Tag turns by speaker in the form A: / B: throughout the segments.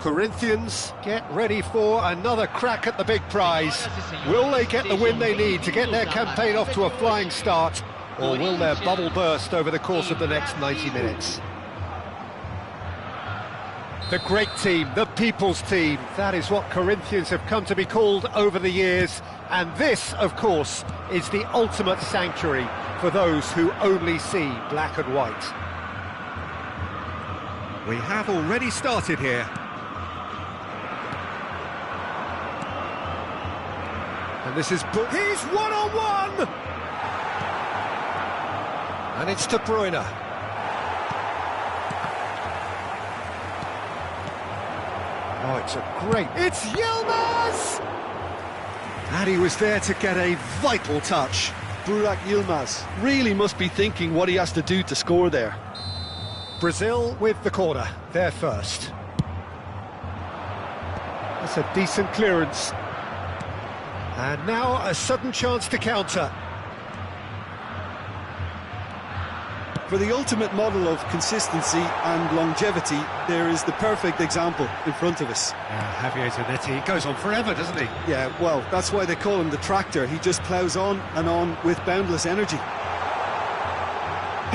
A: Corinthians get ready for another crack at the big prize. Will they get the win they need to get their campaign off to a flying start, or will their bubble burst over the course of the next 90 minutes? The great team, the people's team, that is what Corinthians have come to be called over the years, and this, of course, is the ultimate sanctuary for those who only see black and white. We have already started here. And this is... He's one-on-one! And it's De Bruyne. Oh, it's a great... It's Yilmaz! And he was there to get a vital touch.
B: Burak Yilmaz really must be thinking what he has to do to score there.
A: Brazil with the corner, they're first. That's a decent clearance. And now a sudden chance to counter.
B: For the ultimate model of consistency and longevity, there is the perfect example in front of us.
A: Javier Zanetti goes on forever, doesn't he?
B: Yeah, well, that's why they call him the tractor. He just ploughs on and on with boundless energy.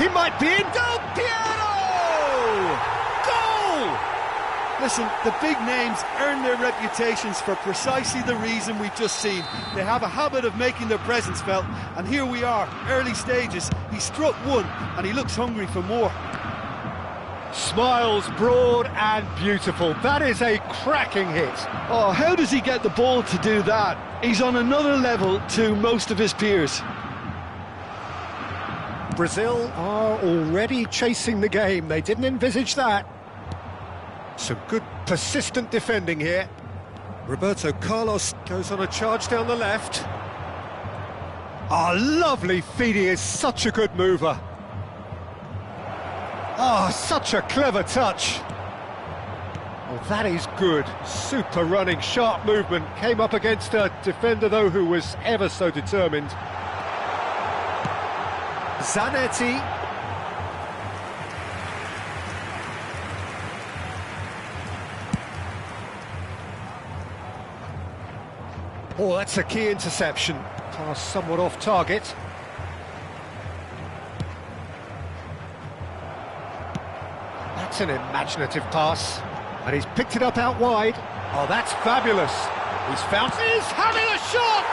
A: He might be in. Del Piero! Goal!
B: Listen, the big names earn their reputations for precisely the reason we've just seen. They have a habit of making their presence felt, and here we are, early stages. He struck one, and he looks hungry for more.
A: Smiles broad and beautiful. That is a cracking hit.
B: Oh, how does he get the ball to do that? He's on another level to most of his peers.
A: Brazil are already chasing the game. They didn't envisage that. Some good persistent defending here. Roberto Carlos goes on a charge down the left. Ah, lovely feed. He is such a good mover. Ah, such a clever touch. Oh, that is good. Super running, sharp movement. Came up against a defender, though, who was ever so determined. Zanetti. Oh, that's a key interception. Pass somewhat off target. That's an imaginative pass. And he's picked it up out wide. Oh, that's fabulous. He's found... He's having a shot!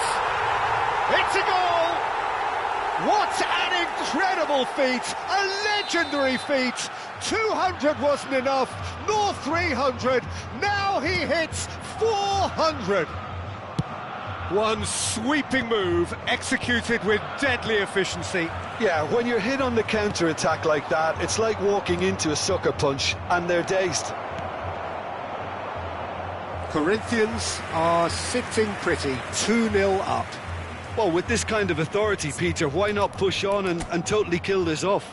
A: It's a goal! What an incredible feat! A legendary feat! 200 wasn't enough, nor 300. Now he hits 400. One sweeping move, executed with deadly efficiency.
B: Yeah, when you're hit on the counter-attack like that, it's like walking into a sucker punch, and they're dazed.
A: Corinthians are sitting pretty, 2-0 up.
B: Well, with this kind of authority, Peter, why not push on and totally kill this off?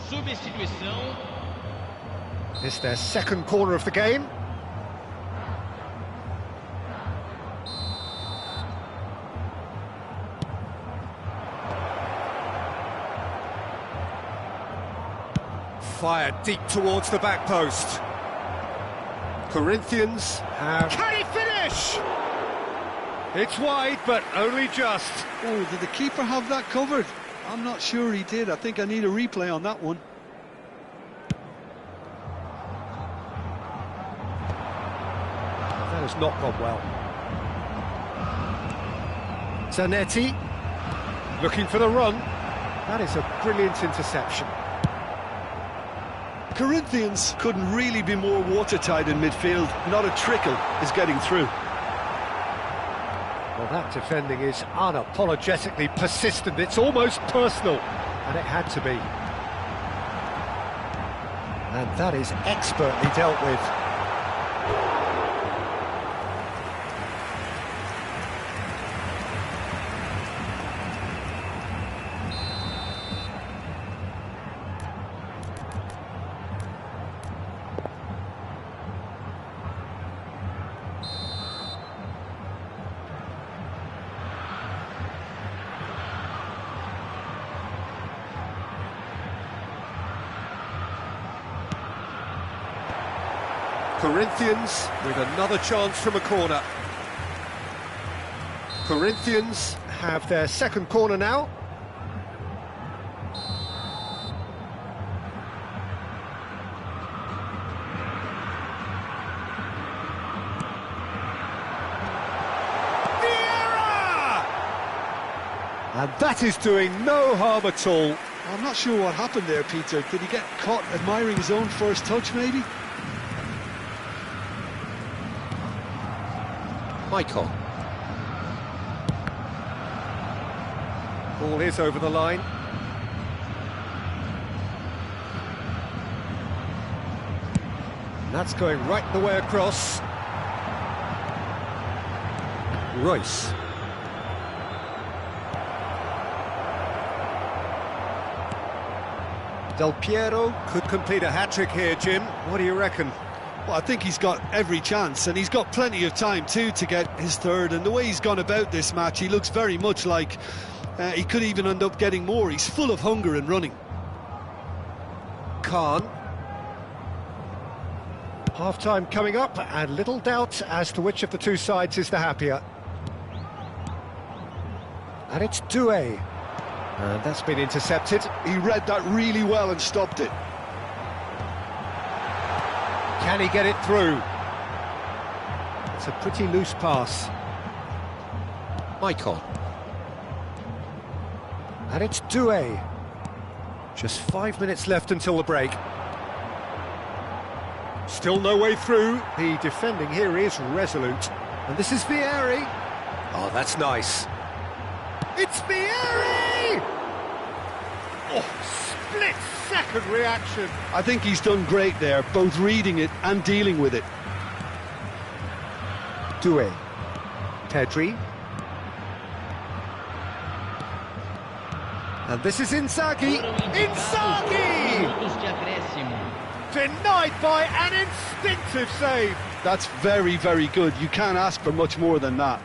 C: Substituição.
A: It's their second corner of the game. Fired deep towards the back post. Corinthians have... Can he finish? It's wide, but only just.
B: Oh, did the keeper have that covered? I'm not sure he did. I think I need a replay on that one.
A: That has not gone well. Zanetti looking for the run. That is a brilliant interception.
B: Corinthians couldn't really be more watertight in midfield. Not a trickle is getting through.
A: Well, that defending is unapologetically persistent. It's almost personal, and it had to be. And that is expertly dealt with. Corinthians with another chance from a corner. Corinthians have their second corner now. And that is doing no harm at all.
B: I'm not sure what happened there, Peter. Did he get caught admiring his own first touch, maybe?
A: Michael. Ball is over the line. And that's going right the way across. Royce. Del Piero could complete a hat-trick here, Jim. What do you reckon?
B: Well, I think he's got every chance, and he's got plenty of time too to get his third. And the way he's gone about this match, he looks very much like he could even end up getting more. He's full of hunger and running.
A: Khan. Half-time coming up, and little doubt as to which of the two sides is the happier. And it's Doué. And that's been intercepted.
B: He read that really well and stopped it.
A: Can he get it through? It's a pretty loose pass. Michael. And it's Doué. Just 5 minutes left until the break. Still no way through. The defending here is resolute. And this is Vieri. Oh, that's nice. It's Vieri! Oh, split-second reaction.
B: I think he's done great there, both reading it and dealing with it.
A: Doué. Pedri. And this is Inzaghi. Inzaghi! Denied by an instinctive save.
B: That's very, very good. You can't ask for much more than that.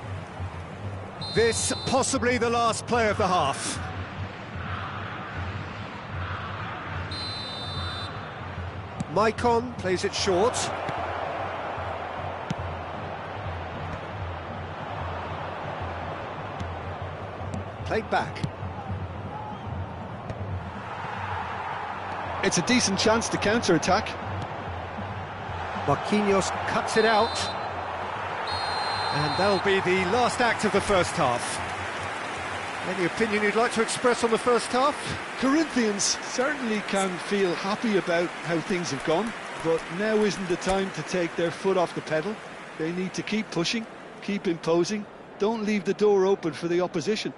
A: This possibly the last play of the half. Maicon plays it short. Played back.
B: It's a decent chance to counter-attack.
A: Marquinhos cuts it out. And that'll be the last act of the first half. Any opinion you'd like to express on the first half?
B: Corinthians certainly can feel happy about how things have gone, but now isn't the time to take their foot off the pedal. They need to keep pushing, keep imposing, don't leave the door open for the opposition.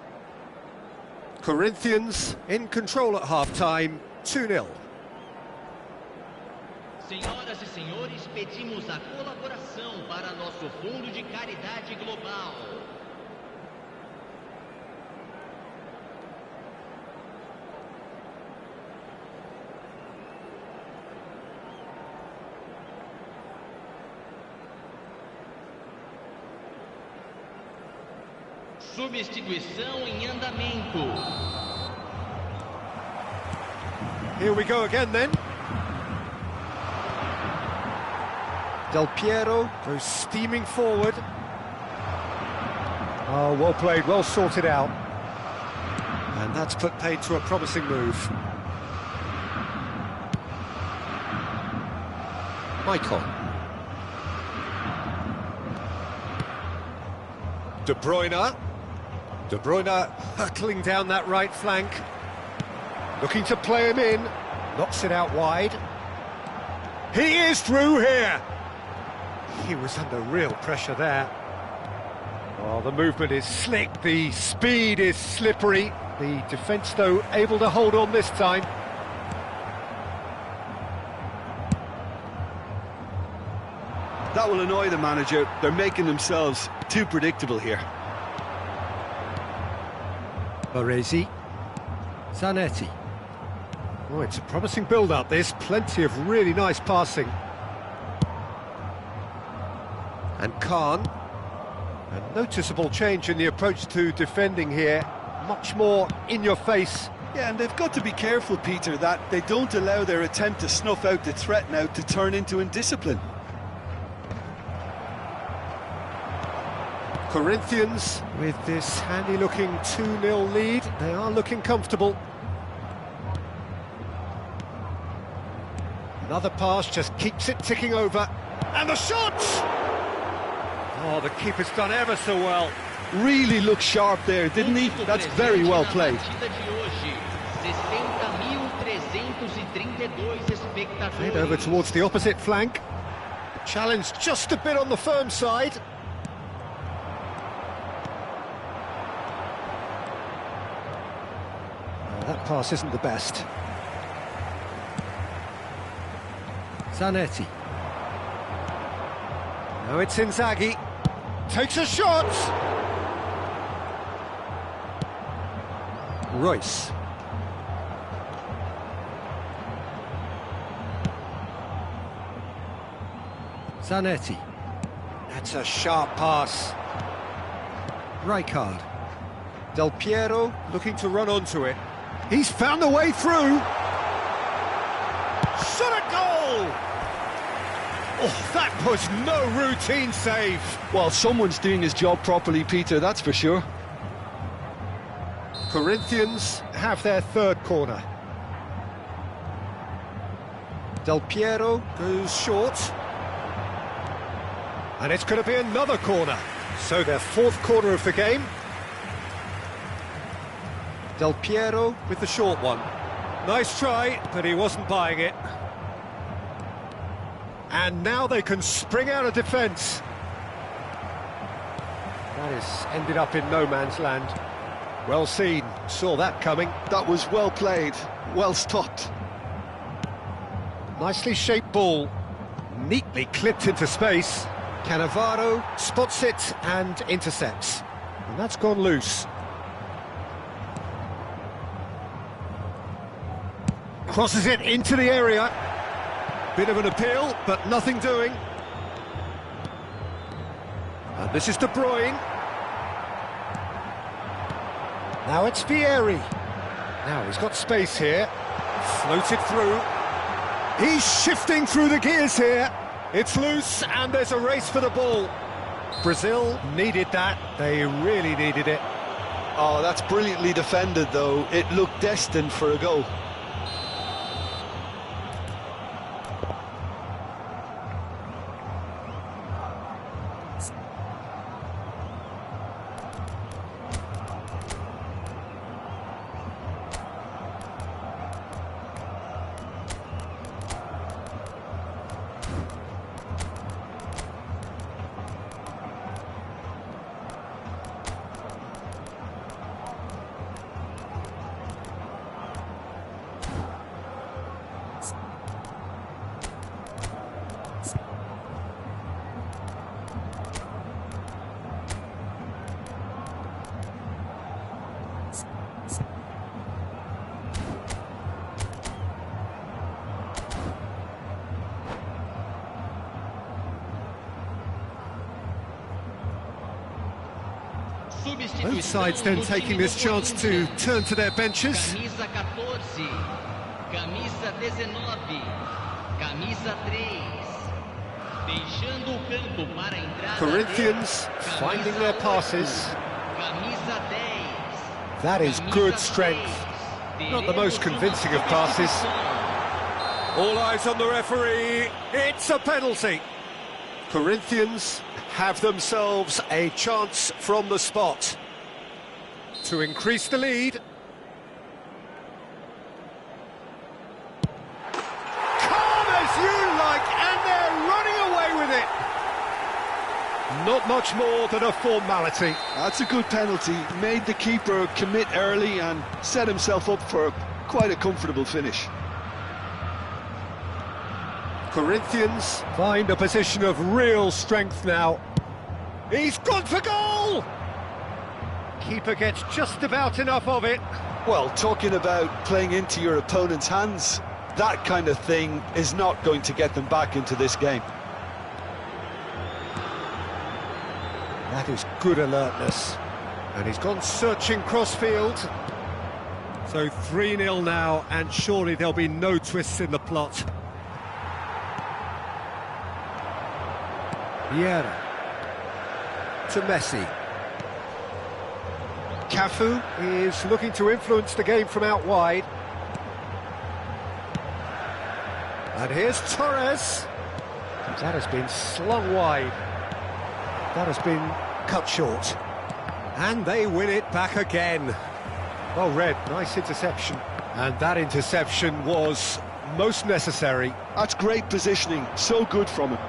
A: Corinthians in control at half-time, 2-0.
C: Senhoras e senhores, pedimos a colaboração para nosso Fundo de Caridade Global. Substituição em andamento.
A: Here we go again then. Del Piero goes steaming forward. Oh, well played, well sorted out. And that's put paid to a promising move. Michael. De Bruyne. De Bruyne hurtling down that right flank. Looking to play him in. Knocks it out wide. He is through here. He was under real pressure there. Oh, the movement is slick, the speed is slippery. The defence, though, able to hold on this time.
B: That will annoy the manager. They're making themselves too predictable here.
A: Baresi. Zanetti. Oh, it's a promising build-up, this. Plenty of really nice passing. And Khan. A noticeable change in the approach to defending here. Much more in your face.
B: Yeah, and they've got to be careful, Peter, that they don't allow their attempt to snuff out the threat now to turn into indiscipline.
A: Corinthians, with this handy-looking 2-0 lead, they are looking comfortable. Another pass just keeps it ticking over. And the shot! Oh, the keeper's done ever so well.
B: Really looked sharp there, didn't he? That's very well played.
A: Head over towards the opposite flank. Challenge just a bit on the firm side. That pass isn't the best. Zanetti. Now it's Inzaghi. Takes a shot! Royce. Zanetti. That's a sharp pass. Rijkaard. Del Piero looking to run onto it. He's found a way through. Shot a goal! Oh, that was no routine save.
B: Well, someone's doing his job properly, Peter, that's for sure.
A: Corinthians have their third corner. Del Piero goes short. And it's going to be another corner. So their fourth corner of the game. Del Piero with the short one. Nice try, but he wasn't buying it. And now they can spring out of defence. That has ended up in no man's land. Well seen, saw that coming.
B: That was well played, well stopped.
A: Nicely shaped ball, neatly clipped into space. Cannavaro spots it and intercepts. And that's gone loose. Crosses it into the area. Bit of an appeal, but nothing doing. And this is De Bruyne. Now it's Vieri. Now he's got space here. Floated through. He's shifting through the gears here. It's loose, and there's a race for the ball. Brazil needed that. They really needed it.
B: Oh, that's brilliantly defended, though. It looked destined for a goal.
A: Both sides then taking this chance to turn to their benches.
C: Camisa 14, camisa 19, camisa 3. Deixando o campo para a entrada.
A: Corinthians finding their passes.
C: Camisa 10.
A: That is good strength. Not the most convincing of passes. All eyes on the referee. It's a penalty. Corinthians have themselves a chance from the spot to increase the lead. Calm as you like, and they're running away with it. Not much more than a formality.
B: That's a good penalty. Made the keeper commit early and set himself up for quite a comfortable finish.
A: Corinthians find a position of real strength now. He's gone for goal! Keeper gets just about enough of it.
B: Well, talking about playing into your opponent's hands, that kind of thing is not going to get them back into this game.
A: That is good alertness. And he's gone searching crossfield. So 3-0 now, and surely there'll be no twists in the plot. Vieira to Messi. Cafu is looking to influence the game from out wide. And here's Torres. That has been slung wide. That has been cut short. And they win it back again. Well read, nice interception. And that interception was most necessary.
B: That's great positioning, so good from him.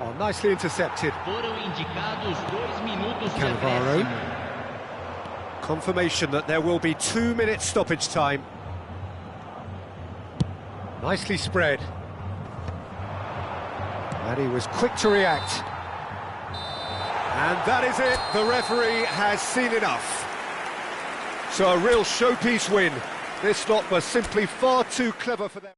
A: Oh, nicely intercepted.
C: Foram indicados 2 minutos de
A: Cannavaro.
C: acréscimo.
A: Confirmation that there will be 2 minutes stoppage time. Nicely spread. And he was quick to react. And that is it, the referee has seen enough. So a real showpiece win. This lot was simply far too clever for them.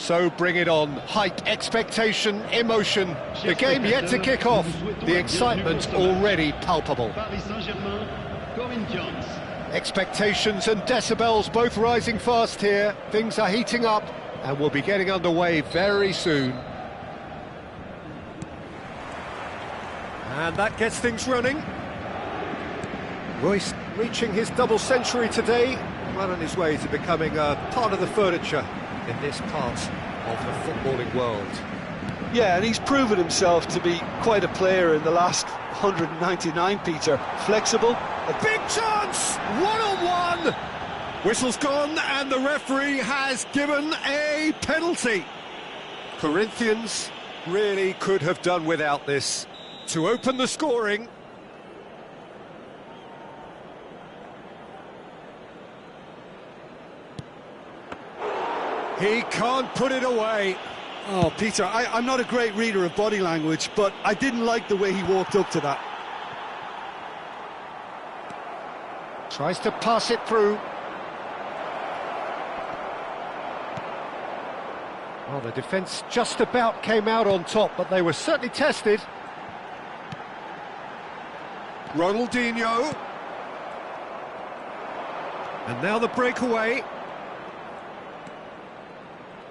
A: So bring it on. Hype, expectation, emotion. The game yet to kick off. The excitement already palpable. Expectations and decibels both rising fast here. Things are heating up and we'll be getting underway very soon. And that gets things running. Royce reaching his double century today, well on his way to becoming a part of the furniture in this part of the footballing world.
B: Yeah, and he's proven himself to be quite a player in the last 199, Peter. Flexible.
A: A big chance! One-on-one! Whistle's gone and the referee has given a penalty. Corinthians really could have done without this to open the scoring. He can't put it away.
B: Oh, Peter, I'm not a great reader of body language, but I didn't like the way he walked up to that.
A: Tries to pass it through. Well, the defence just about came out on top, but they were certainly tested. Ronaldinho. And now the breakaway.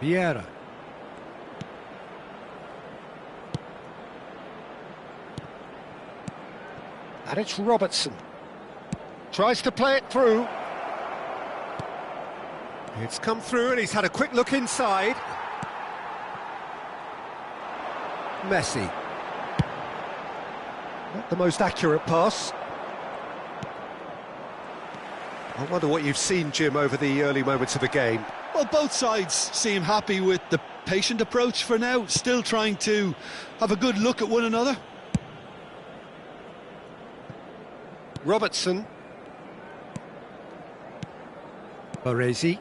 A: Vieira. And it's Robertson. Tries to play it through. It's come through and he's had a quick look inside. Messi. Not the most accurate pass. I wonder what you've seen, Jim, over the early moments of the game.
B: Well, both sides seem happy with the patient approach for now, still trying to have a good look at one another.
A: Robertson. Baresi.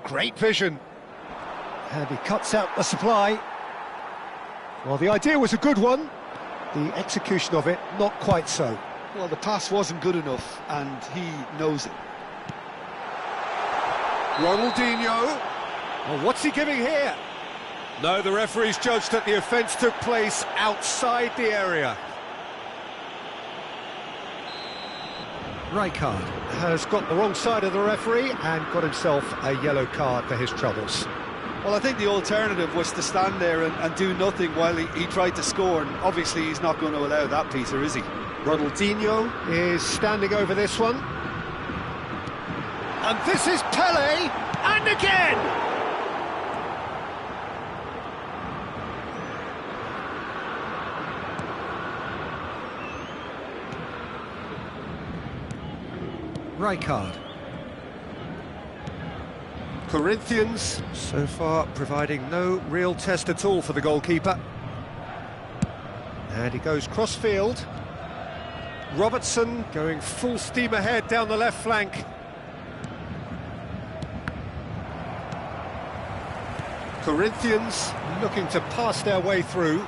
A: Great vision. And he cuts out the supply. Well, the idea was a good one. The execution of it, not quite so.
B: Well, the pass wasn't good enough, and he knows it.
A: Ronaldinho. Well, what's he giving here? No, the referee's judged that the offence took place outside the area. Rijkaard has got the wrong side of the referee and got himself a yellow card for his troubles.
B: Well, I think the alternative was to stand there and do nothing while he tried to score, and obviously he's not going to allow that, Peter, is he?
A: Ronaldinho is standing over this one. And this is Pele, and again! Rijkaard. Corinthians, so far, providing no real test at all for the goalkeeper. And he goes cross-field. Robertson going full steam ahead down the left flank. Corinthians looking to pass their way through.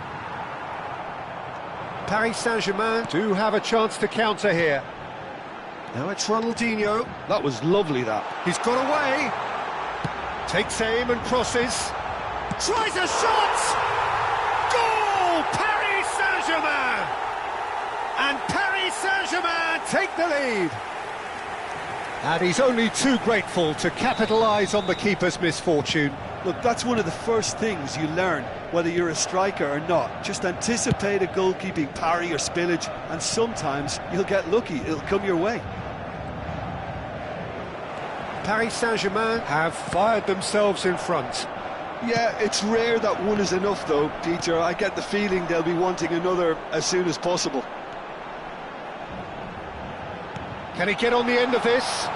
A: Paris Saint-Germain do have a chance to counter here. Now it's Ronaldinho.
B: That was lovely, that.
A: He's got away. Takes aim and crosses. Tries a shot! Goal! Paris Saint-Germain! And Paris Saint-Germain take the lead. And he's only too grateful to capitalise on the keeper's misfortune.
B: Look, that's one of the first things you learn, whether you're a striker or not. Just anticipate a goalkeeping parry or spillage, and sometimes you'll get lucky, it'll come your way.
A: Paris Saint-Germain have fired themselves in front.
B: Yeah, it's rare that one is enough though, Peter. I get the feeling they'll be wanting another as soon as possible.
A: Can he get on the end of this?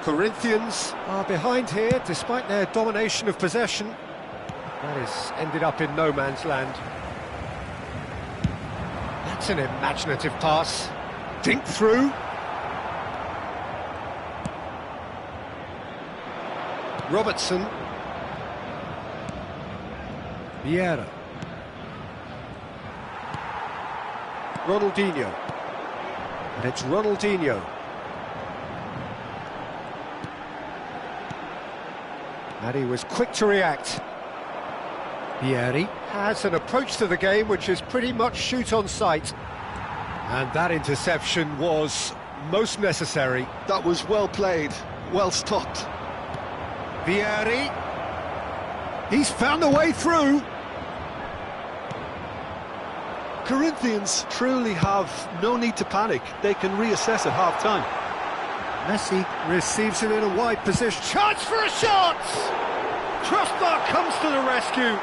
A: Corinthians are behind here, despite their domination of possession. That has ended up in no man's land. That's an imaginative pass. Dink through. Robertson. Vieira. Ronaldinho. And it's Ronaldinho. And he was quick to react. Vieri has an approach to the game which is pretty much shoot on sight. And that interception was most necessary.
B: That was well played, well stopped.
A: Vieri. He's found a way through.
B: Corinthians truly have no need to panic. They can reassess at half-time.
A: Messi receives it in a wide position. Chance for a shot! Crossbar comes to the rescue.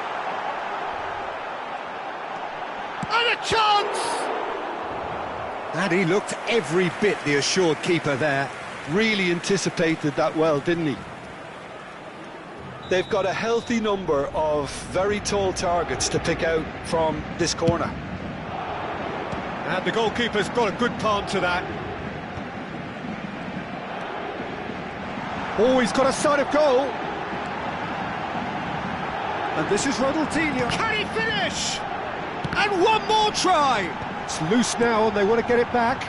A: And a chance! And he looked every bit the assured keeper there.
B: Really anticipated that well, didn't he? They've got a healthy number of very tall targets to pick out from this corner.
A: And the goalkeeper's got a good palm to that. Oh, he's got a sight of goal. And this is Ronaldinho. Can he finish? And one more try. It's loose now and they want to get it back.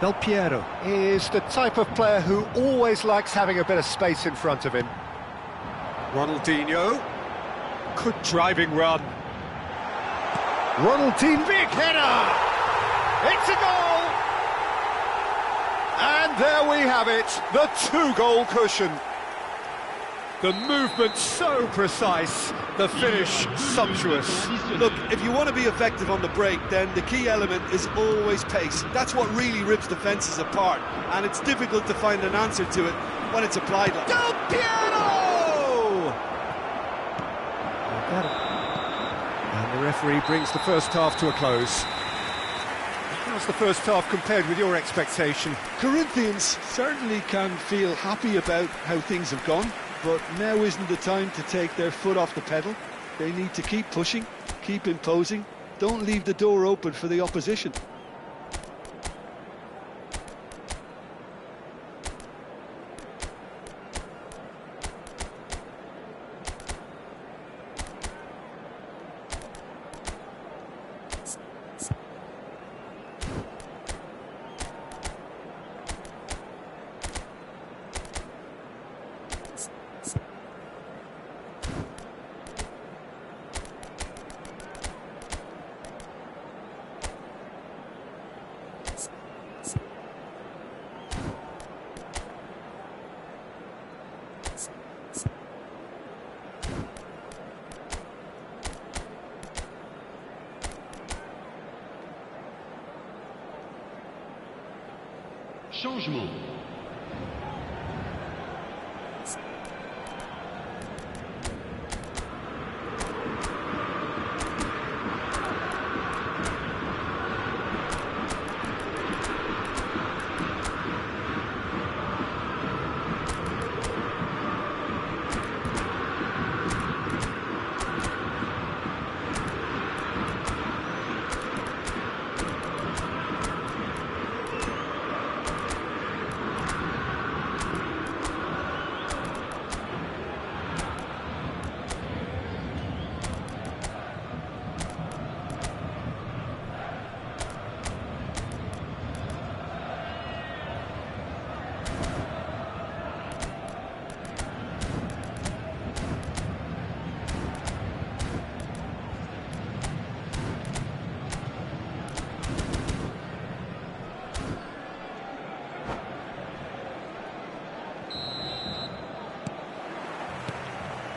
A: Del Piero is the type of player who always likes having a bit of space in front of him. Ronaldinho. Good driving run. Ronaldinho. Big header. It's a goal. And there we have it, the two-goal cushion. The movement so precise, the finish sumptuous.
B: Look, if you want to be effective on the break, then the key element is always pace. That's what really rips defences apart, and it's difficult to find an answer to it when it's applied like
A: Del Piero! And the referee brings the first half to a close. How's the first half compared with your expectation?
B: Corinthians certainly can feel happy about how things have gone, but now isn't the time to take their foot off the pedal. They need to keep pushing, keep imposing, don't leave the door open for the opposition.
C: Changement.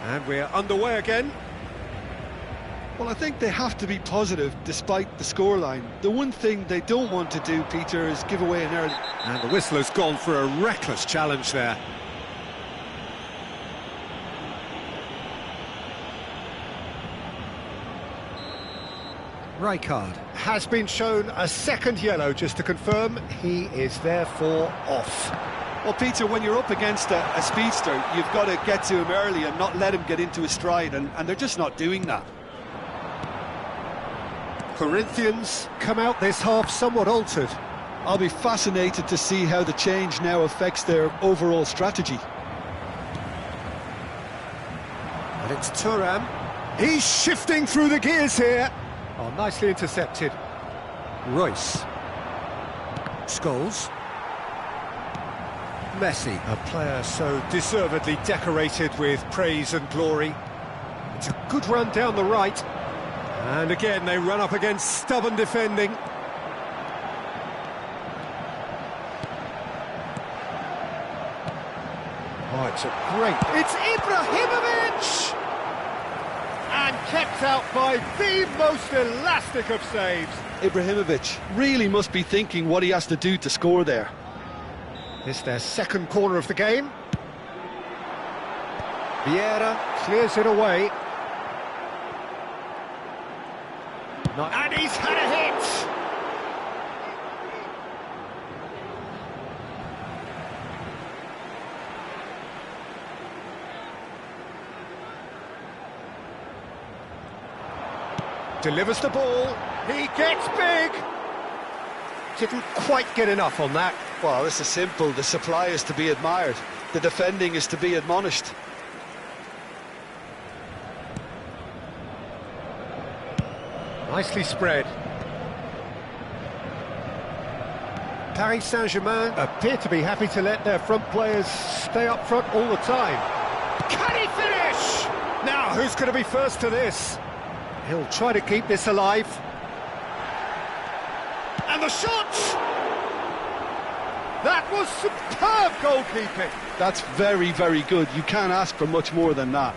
A: And we're underway again.
B: Well, I think they have to be positive despite the scoreline. The one thing they don't want to do, Peter, is give away an early...
A: And the whistle has gone for a reckless challenge there. Rijkaard has been shown a second yellow, just to confirm. He is therefore off.
B: Well, Peter, when you're up against a speedster, you've got to get to him early and not let him get into his stride, and they're just not doing that.
A: Corinthians come out this half somewhat altered.
B: I'll be fascinated to see how the change now affects their overall strategy.
A: And it's Thuram. He's shifting through the gears here. Oh, nicely intercepted. Royce. Scholes. Messi, a player so deservedly decorated with praise and glory. It's a good run down the right. And again, they run up against stubborn defending. Oh, it's a great... It's Ibrahimovic! And kept out by the most elastic of saves.
B: Ibrahimovic really must be thinking what he has to do to score there.
A: It's their second corner of the game. Vieira clears it away. And he's had a hit! Delivers the ball. He gets big! Didn't quite get enough on that.
B: Well, this is simple. The supply is to be admired. The defending is to be admonished.
A: Nicely spread. Paris Saint-Germain appear to be happy to let their front players stay up front all the time. Can he finish? Now, who's going to be first to this? He'll try to keep this alive. And the shot! That was superb goalkeeping.
B: That's very, very good. You can't ask for much more than that.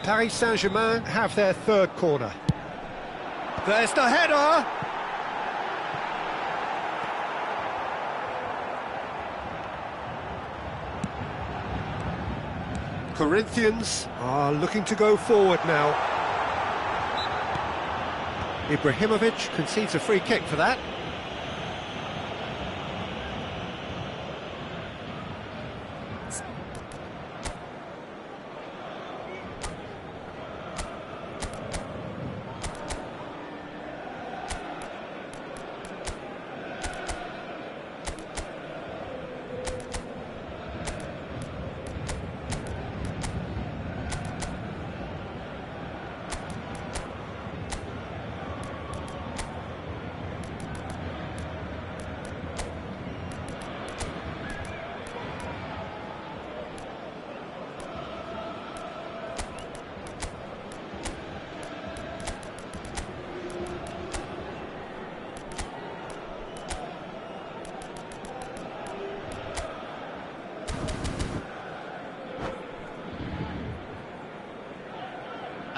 A: Paris Saint-Germain have their third corner. There's the header! Corinthians are looking to go forward now. Ibrahimovic concedes a free kick for that.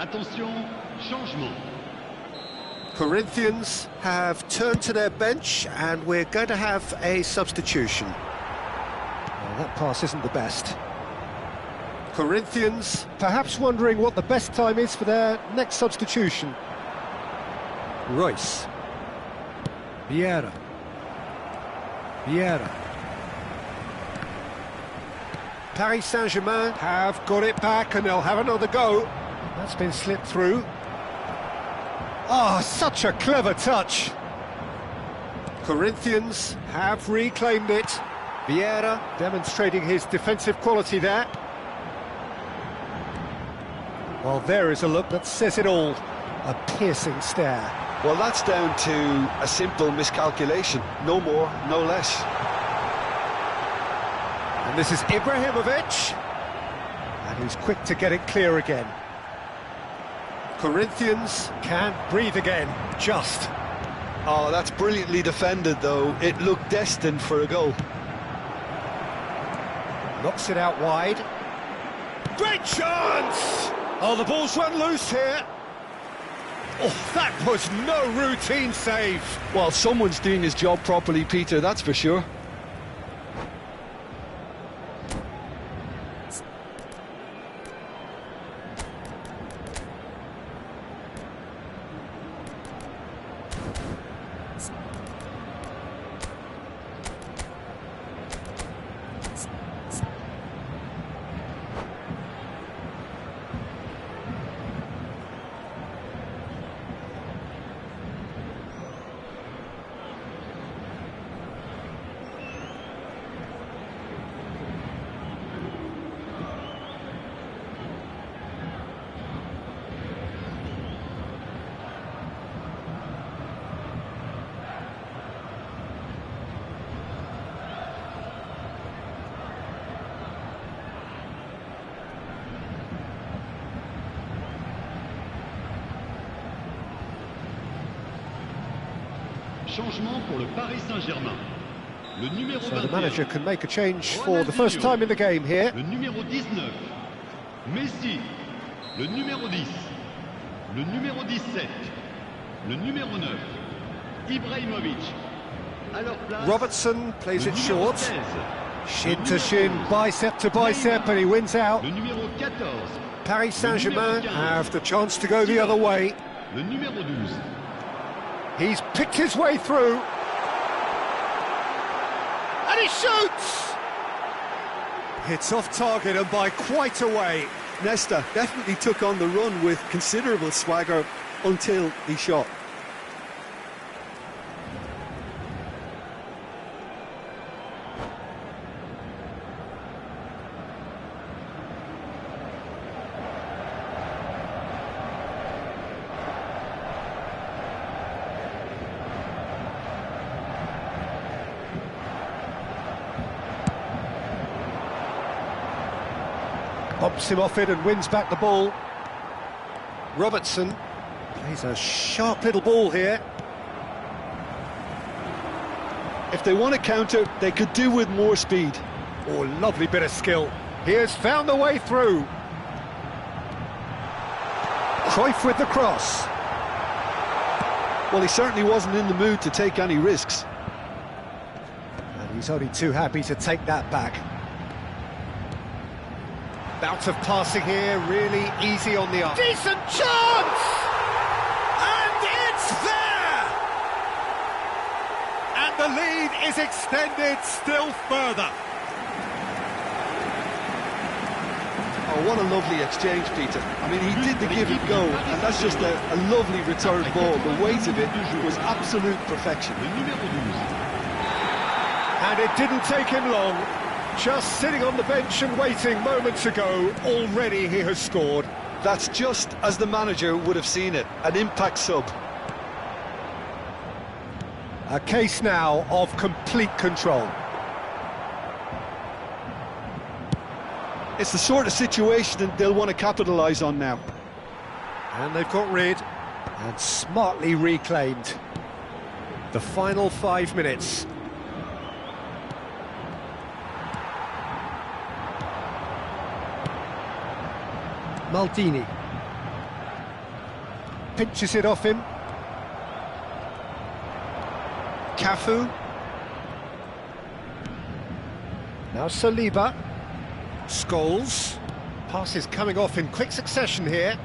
C: Attention, changement.
A: Corinthians have turned to their bench and we're going to have a substitution. Well, that pass isn't the best. Corinthians perhaps wondering what the best time is for their next substitution. Royce. Vieira. Paris Saint-Germain have got it back and they'll have another go. That's been slipped through. Oh, such a clever touch. Corinthians have reclaimed it. Vieira demonstrating his defensive quality there. Well, there is a look that says it all. A piercing stare.
B: Well, that's down to a simple miscalculation. No more, no less.
A: And this is Ibrahimovic. And he's quick to get it clear again. Corinthians can't breathe again, just.
B: Oh, that's brilliantly defended, though. It looked destined for a goal.
A: Knocks it out wide. Great chance! Oh, the ball's run loose here. Oh, that was no routine save.
B: Well, someone's doing his job properly, Peter, that's for sure.
D: changement pour le Paris Saint-Germain. Le numéro
A: So the
D: 21,
A: manager can make a change for the first time in the game here.
D: le numéro 19, Messi, le numéro 10, le numéro 17, le numéro 9, Ibrahimovic. À leur place,
A: Robertson plays
D: le
A: it
D: numéro
A: short.
D: 16,
A: Shin to shin, bicep to bicep, and he wins out.
D: le numéro 14,
A: Paris Saint-Germain have the chance to go the other way.
D: le numéro 12.
A: He's picked his way through. And he shoots! It's off target and by quite a way.
B: Nesta definitely took on the run with considerable swagger until he shot.
A: Bumps him off it and wins back the ball. Robertson plays a sharp little ball here.
B: If they want to counter, they could do with more speed.
A: Oh, lovely bit of skill. He has found the way through. Cruyff with the cross.
B: Well, he certainly wasn't in the mood to take any risks.
A: And he's only too happy to take that back. Bout of passing here, really easy on the arm. Decent chance! And it's there! And the lead is extended still further.
B: Oh, what a lovely exchange, Peter. I mean, he did the give and go, and that's just a lovely return ball. The weight of it was absolute perfection.
D: Le numéro 12.
A: And it didn't take him long. Just sitting on the bench and waiting moments ago, already he has scored.
B: That's just as the manager would have seen it, an impact sub.
A: A case now of complete control.
B: It's the sort of situation that they'll want to capitalise on now.
A: And they've got rid and smartly reclaimed. The final 5 minutes. Maldini pinches it off him. Cafu. Now Saliba. Scholes. Passes coming off in quick succession here.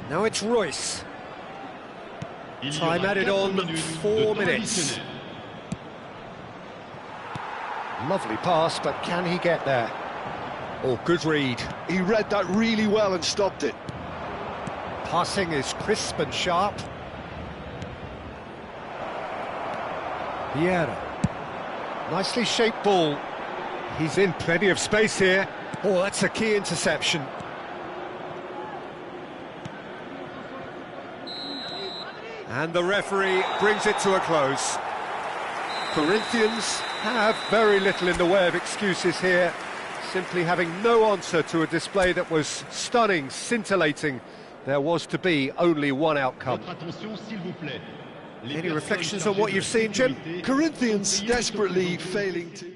A: Now it's Royce. Time added on 4 minutes. Lovely pass, but can he get there? Oh, good read.
B: He read that really well and stopped it.
A: Passing is crisp and sharp. Vieira. Nicely shaped ball. He's in plenty of space here. Oh, that's a key interception. And the referee brings it to a close. Corinthians have very little in the way of excuses here. Simply having no answer to a display that was stunning, scintillating. There was to be only one outcome. Any reflections on what you've seen, Jim?
B: Corinthians desperately failing to...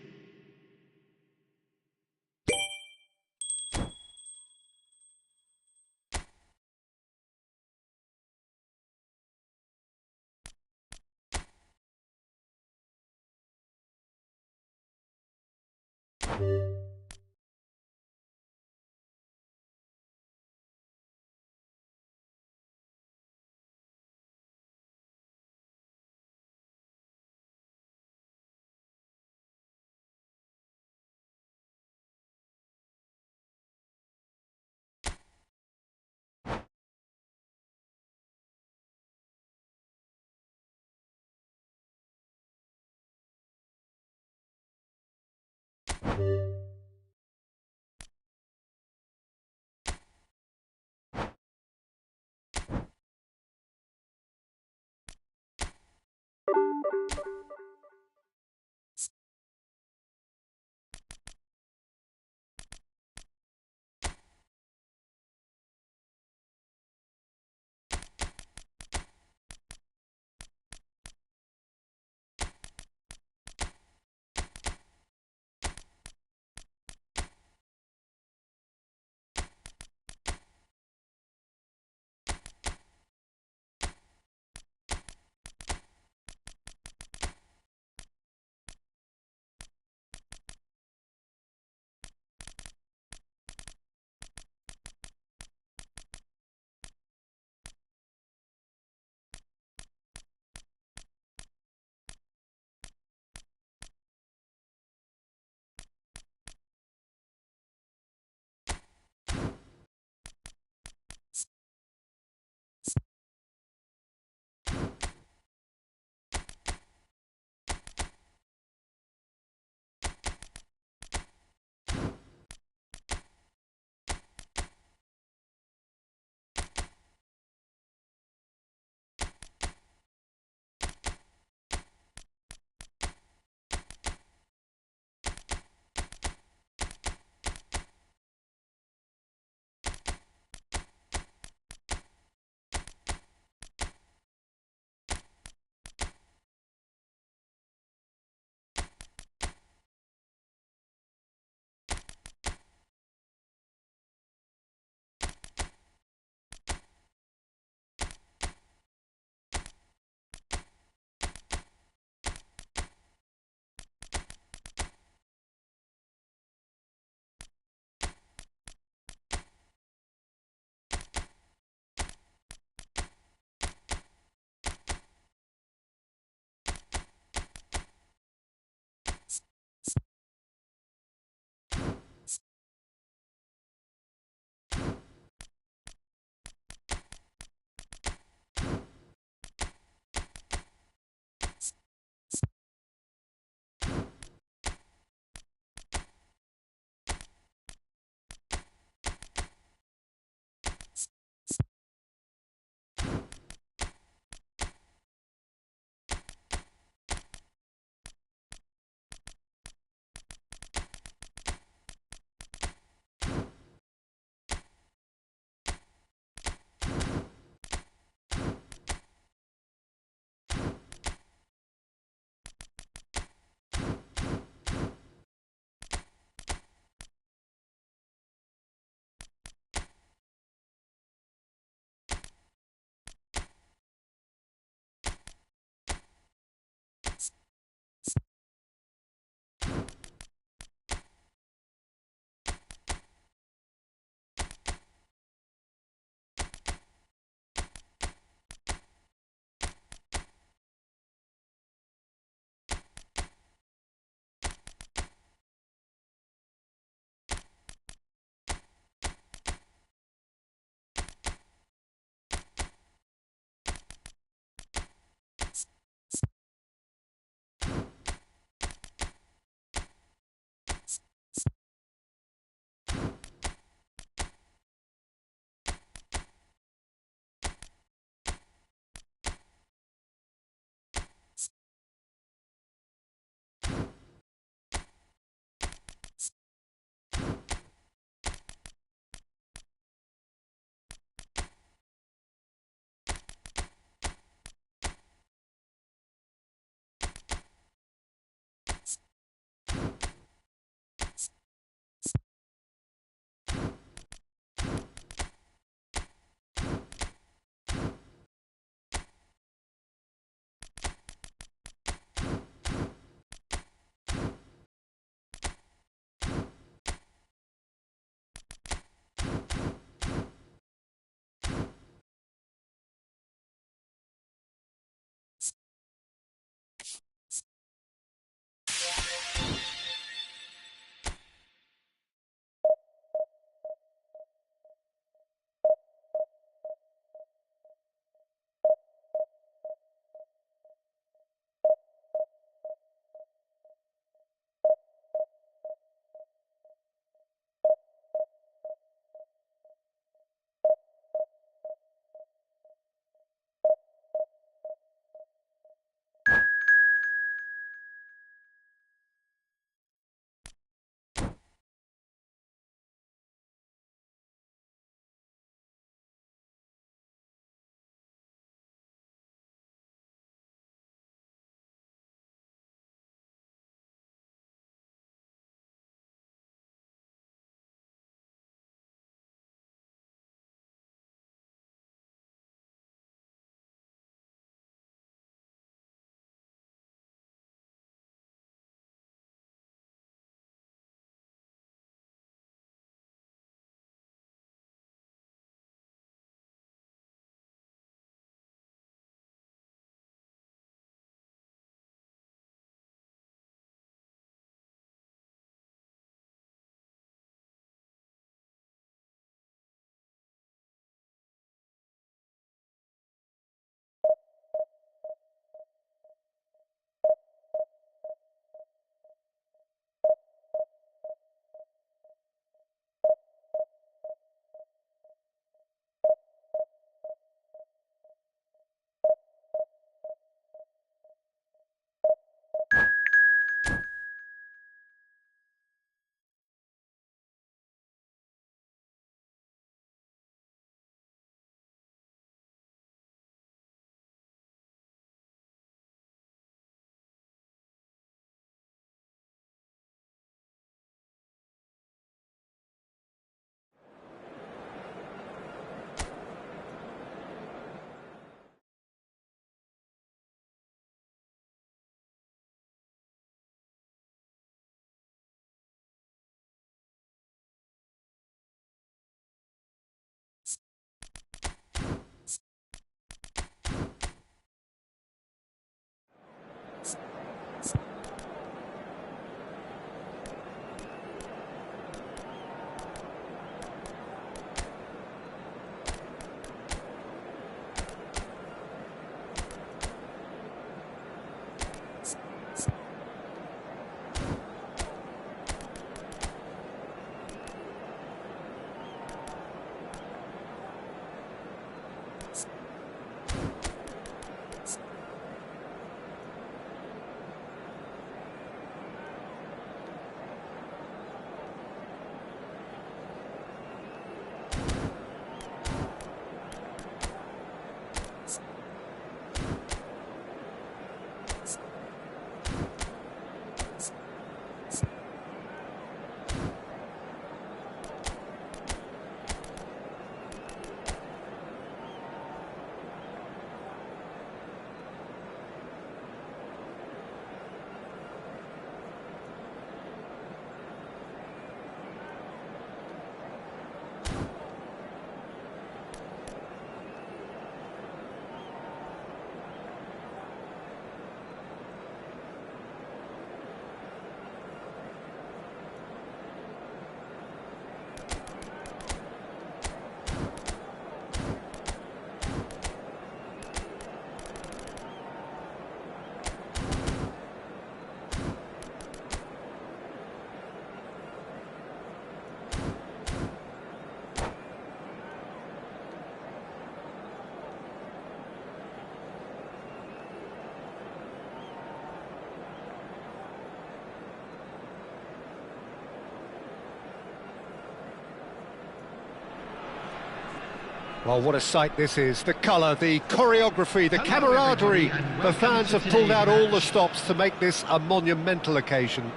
A: Well, what a sight this is. The colour, the choreography, the camaraderie. The fans have pulled out all the stops to make this a monumental occasion.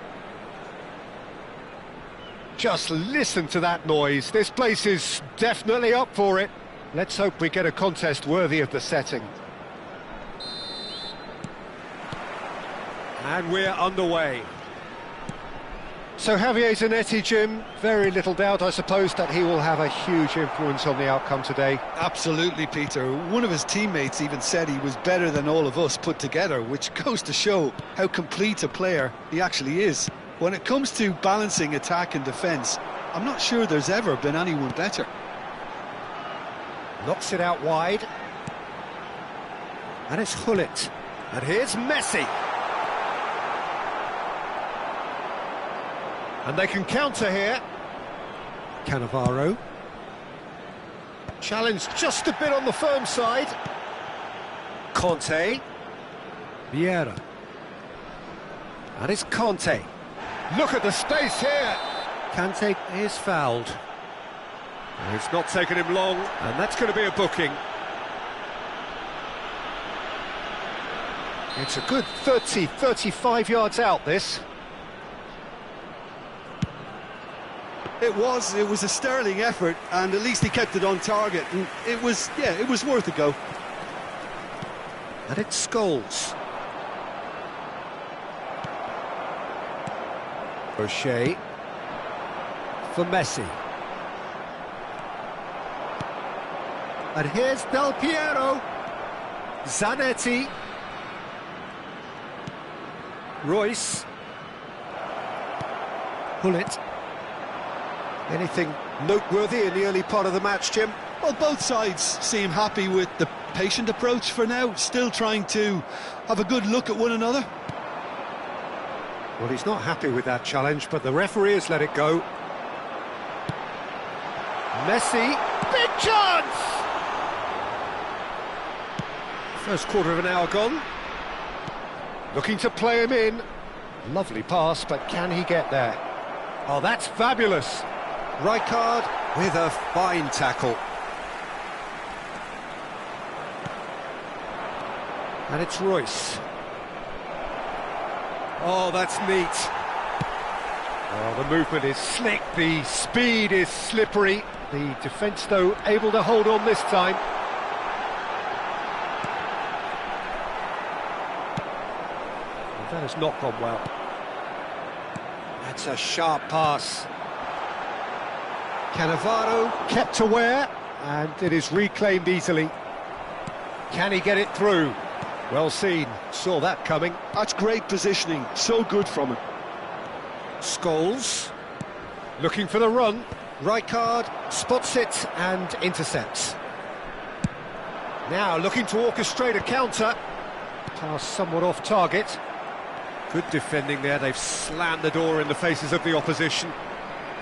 A: Just listen to that noise. This place is definitely up for it. Let's hope we get a contest worthy of the setting. And we're underway. So Javier Zanetti, Jim, very little doubt, I suppose, that he will have a huge influence on the outcome today.
B: Absolutely, Peter. One of his teammates even said he was better than all of us put together, which goes to show how complete a player he actually is. When it comes to balancing attack and defence, I'm not sure there's ever been anyone better.
A: Knocks it out wide. And it's Hullet. And here's Messi. And they can counter here. Cannavaro. Challenged just a bit on the firm side. Conte. Vieira. And it's Conte. Look at the space here. Kante is fouled. And it's not taken him long, and that's going to be a booking. It's a good 35 yards out, this.
B: It was a sterling effort, and at least he kept it on target, and it was worth a go.
A: And it's Scholes. O'Shea for Messi. And here's Del Piero. Zanetti. Royce. Hullet. Anything noteworthy in the early part of the match, Jim?
B: Well, both sides seem happy with the patient approach for now, still trying to have a good look at one another.
A: Well, he's not happy with that challenge, but the referee has let it go. Messi, big chance! First quarter of an hour gone. Looking to play him in. Lovely pass, but can he get there? Oh, that's fabulous. Rijkaard with a fine tackle. And it's Royce. Oh, that's neat. Oh, the movement is slick, the speed is slippery. The defence, though, able to hold on this time. Well, that has not gone well. That's a sharp pass. Cannavaro kept aware, and it is reclaimed easily. Can he get it through? Well seen, saw that coming.
B: That's great positioning, so good from him.
A: Scholes, looking for the run. Rijkaard spots it and intercepts. Now looking to orchestrate a counter. Pass somewhat off target. Good defending there, they've slammed the door in the faces of the opposition.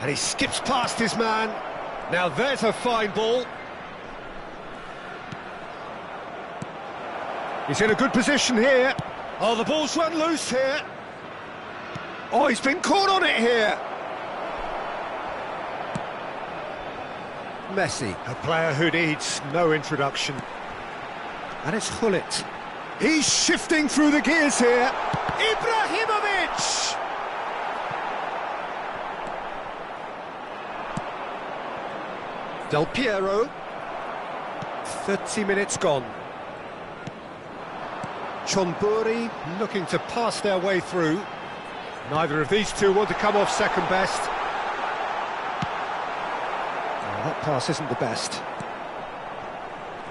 A: And he skips past his man. Now there's a fine ball. He's in a good position here. Oh, the ball's run loose here. Oh, he's been caught on it here. Messi, a player who needs no introduction. And it's Hullet. He's shifting through the gears here. Ibrahimovic! Del Piero. 30 minutes gone. Chonburi looking to pass their way through. Neither of these two want to come off second best. Oh, that pass isn't the best.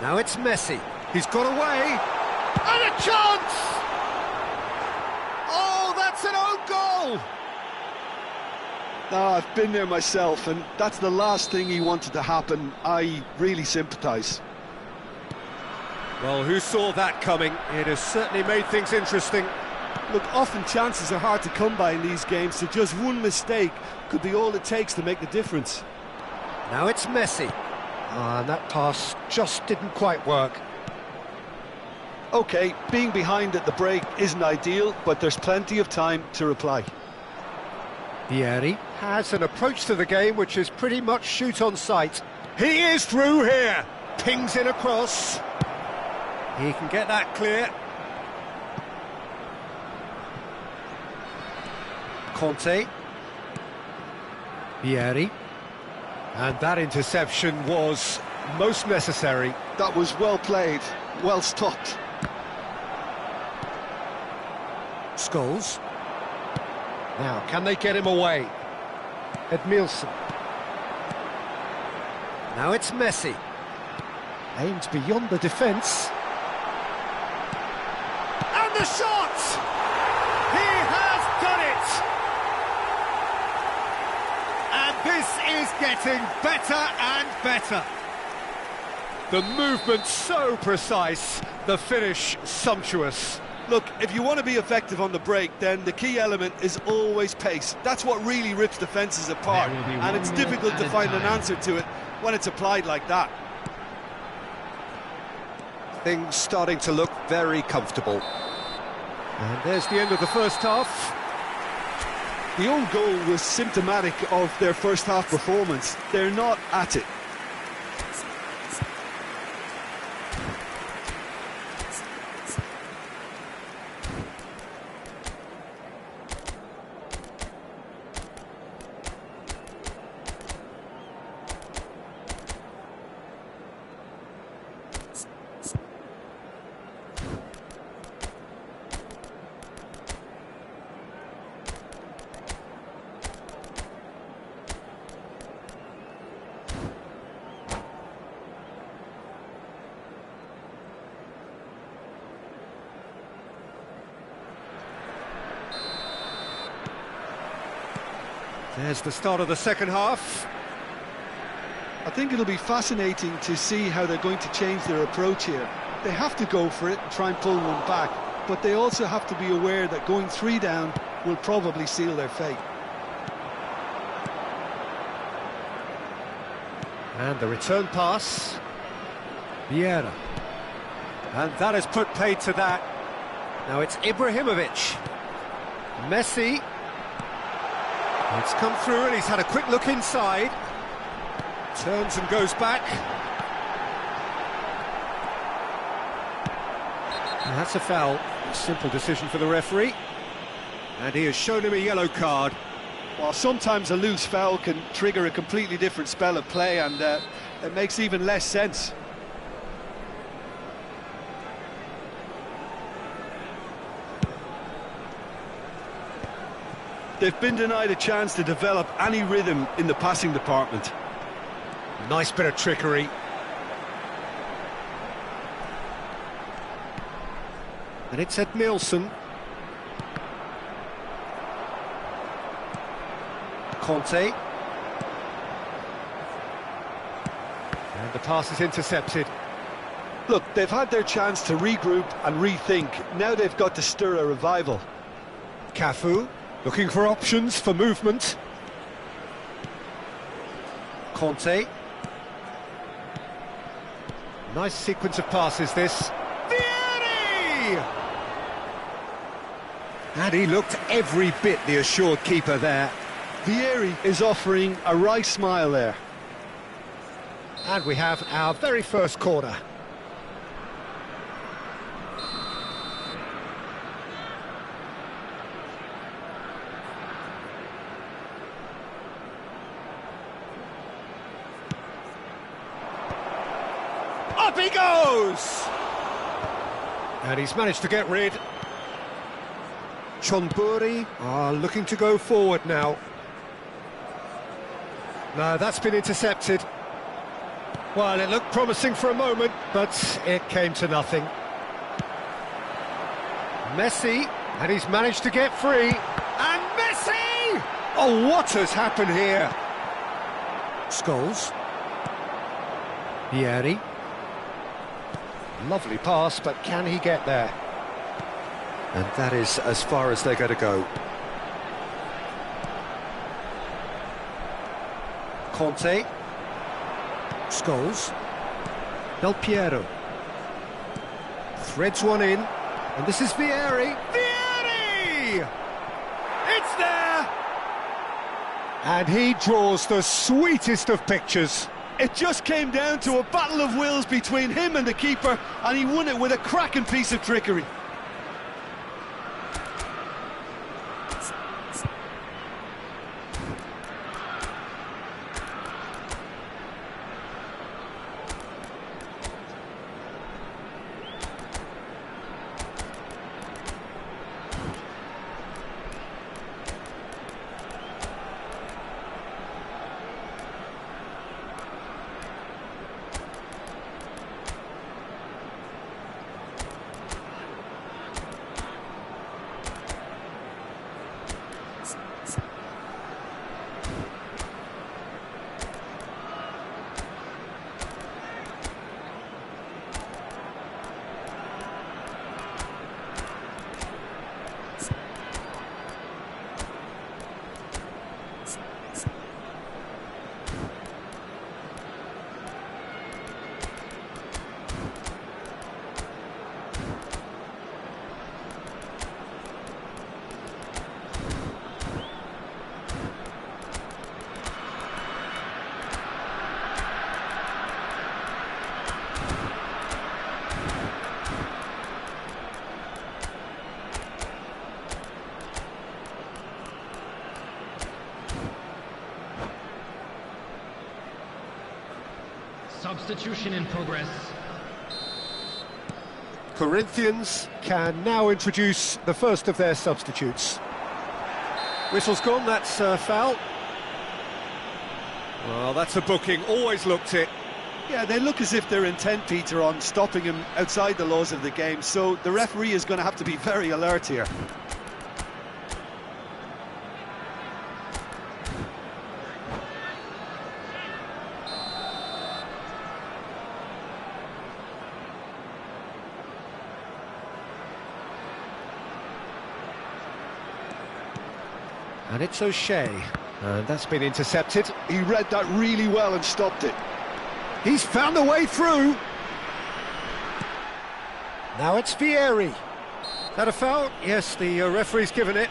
A: Now it's Messi. He's got away. And a chance! Oh, that's an own goal!
B: Oh, I've been there myself, and that's the last thing he wanted to happen. I really sympathise.
A: Well, who saw that coming? It has certainly made things interesting.
B: Look, often chances are hard to come by in these games, so just one mistake could be all it takes to make the difference.
A: Now it's Messi. And that pass just didn't quite work.
B: OK, being behind at the break isn't ideal, but there's plenty of time to reply.
A: Vieri has an approach to the game which is pretty much shoot on sight. He is through here. pings in across. He can get that clear. Conte. Vieri. And that interception was most necessary.
B: That was well played, well stopped.
A: Scholes. Now, can they get him away? Edmilson. Now it's Messi. Aimed beyond the defence. And the shot! He has done it! And this is getting better and better. The movement so precise, the finish sumptuous.
B: Look, if you want to be effective on the break, then the key element is always pace. That's what really rips defences apart, and it's difficult to find an answer to it when it's applied like that.
A: Things starting to look very comfortable. And there's the end of the first half.
B: The own goal was symptomatic of their first half performance. They're not at it.
A: There's the start of the second half.
B: I think it'll be fascinating to see how they're going to change their approach here. They have to go for it and try and pull one back, but they also have to be aware that going 3 down will probably seal their fate.
A: And the return pass. Vieira. And that has put paid to that. Now it's Ibrahimovic. Messi. It's come through and he's had a quick look inside. Turns and goes back. And that's a foul. Simple decision for the referee. And he has shown him a yellow card.
B: While sometimes a loose foul can trigger a completely different spell of play, and it makes even less sense. They've been denied a chance to develop any rhythm in the passing department.
A: Nice bit of trickery. And it's Edmilson. Conte. And the pass is intercepted.
B: Look, they've had their chance to regroup and rethink. Now they've got to stir a revival.
A: Cafu, looking for options for movement. Conte. Nice sequence of passes, this. Vieri! And he looked every bit the assured keeper there.
B: Vieri is offering a right smile there.
A: And we have our very first corner. Up he goes! And he's managed to get rid. Chonburi are looking to go forward now. No, that's been intercepted. Well, it looked promising for a moment, but it came to nothing. Messi, and he's managed to get free. And Messi! Oh, what has happened here? Scholes. Vieri. Lovely pass, but can he get there? And that is as far as they're going to go. Conte. Scholes. Del Piero. Threads one in. And this is Vieri. Vieri! It's there! And he draws the sweetest of pictures.
B: It just came down to a battle of wills between him and the keeper, and he won it with a cracking piece of trickery.
C: Substitution in progress.
A: Corinthians can now introduce the first of their substitutes. Whistle's gone, that's foul. Well, that's a booking, always looked it.
B: Yeah, they look as if they're intent, Peter, on stopping him outside the laws of the game, so the referee is going to have to be very alert here.
A: And it's O'Shea, and that's been intercepted.
B: He read that really well and stopped it.
A: He's found a way through. Now it's Vieri. Is that a foul? Yes, the referee's given it.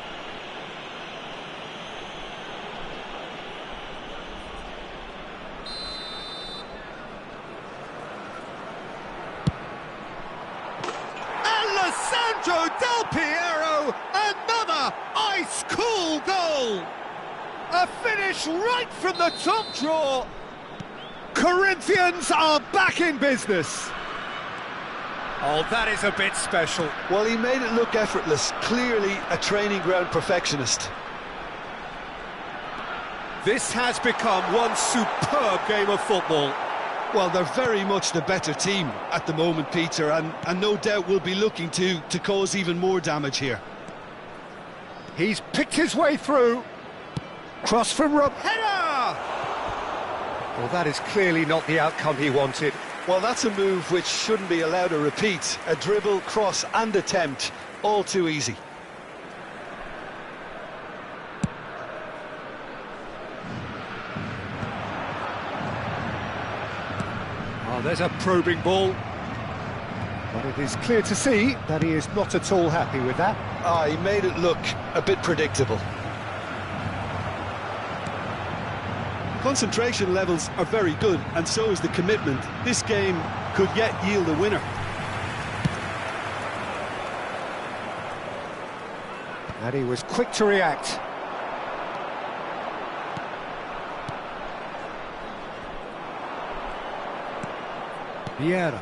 A: Alessandro Del Piero, another ice-cool goal! A finish right from the top draw. Corinthians are back in business. Oh, that is a bit special.
B: Well, he made it look effortless, clearly a training ground perfectionist.
A: This has become one superb game of football.
B: Well, they're very much the better team at the moment, Peter, and no doubt will be looking to cause even more damage here.
A: He's picked his way through. Cross from Rob. Header! Well, that is clearly not the outcome he wanted.
B: Well, that's a move which shouldn't be allowed to repeat. A dribble, cross and attempt, all too easy.
A: Oh, there's a probing ball. But it is clear to see that he is not at all happy with that.
B: He made it look a bit predictable. Concentration levels are very good, and so is the commitment. This game could yet yield a winner.
A: And he was quick to react. Vieira.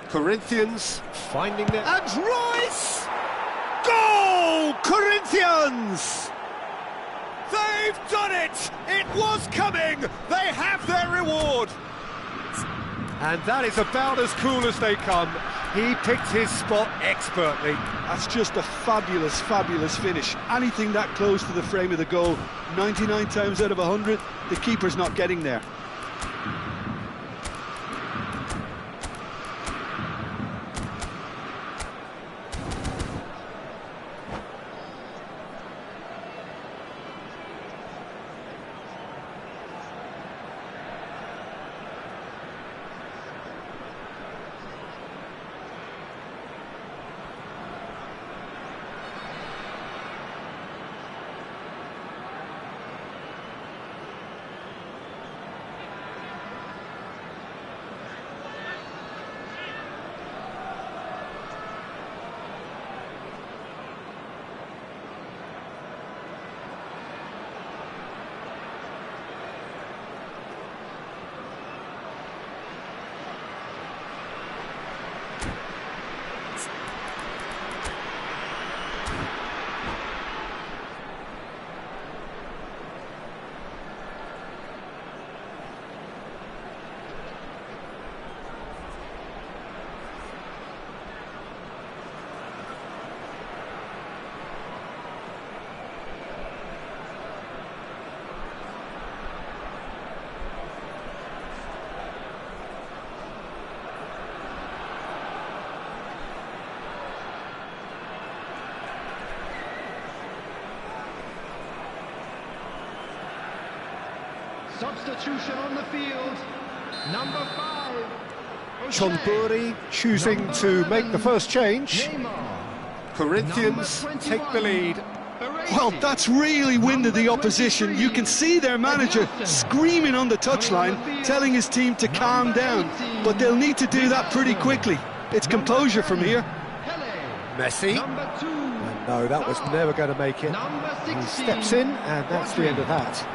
A: Corinthians finding their... And Royce! Goal! Corinthians! They've done it! It was coming! They have their reward! And that is about as cool as they come. He picked his spot expertly.
B: That's just a fabulous, fabulous finish. Anything that close to the frame of the goal, 99 times out of 100, the keeper's not getting there.
D: Substitution on the field. Number 5.
A: Chonburi choosing to make the first change. Corinthians take the lead.
B: Well, that's really winded the opposition. You can see their manager screaming on the touchline, telling his team to calm down. But they'll need to do that pretty quickly. It's composure from here.
A: Messi. And no, that was never going to make it. He steps in, and that's the end of that.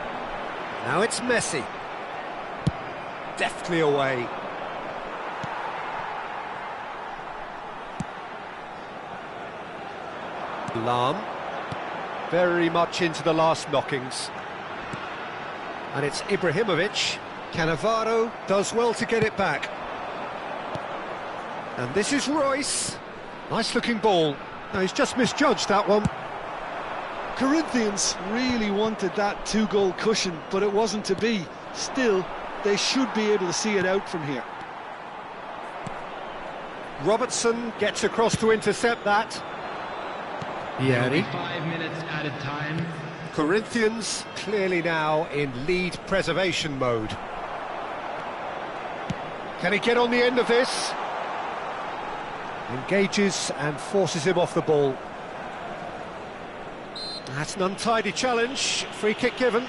A: Now it's Messi. Deftly away. Lam. Very much into the last knockings. And it's Ibrahimovic. Cannavaro does well to get it back. And this is Royce. Nice looking ball. No, he's just misjudged that one.
B: Corinthians really wanted that 2-goal cushion, but it wasn't to be. Still, they should be able to see it out from here.
A: Robertson gets across to intercept that. Yeri.
C: 5 minutes added time.
A: Corinthians clearly now in lead preservation mode. Can he get on the end of this? Engages and forces him off the ball. That's an untidy challenge. Free kick given.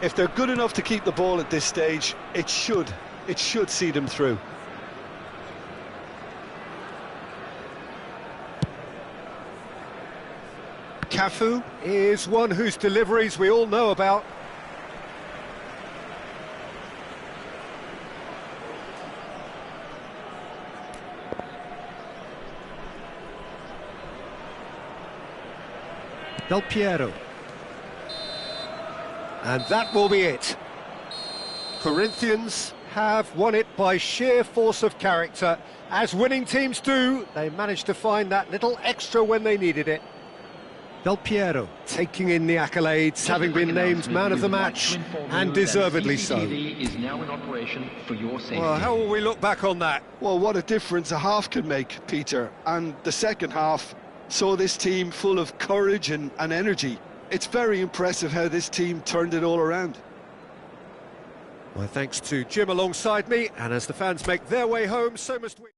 B: If they're good enough to keep the ball at this stage, it should see them through.
A: Cafu is one whose deliveries we all know about. Del Piero. And that will be it. Corinthians have won it by sheer force of character. As winning teams do, they managed to find that little extra when they needed it. Del Piero taking in the accolades, having been named man of the match, and deservedly so.
C: Is now in operation for your safety.
A: Well, how will we look back on that?
B: Well, what a difference a half can make, Peter. And the second half saw this team full of courage and energy. It's very impressive how this team turned it all around.
A: My thanks to Jim alongside me, and as the fans make their way home, so must we.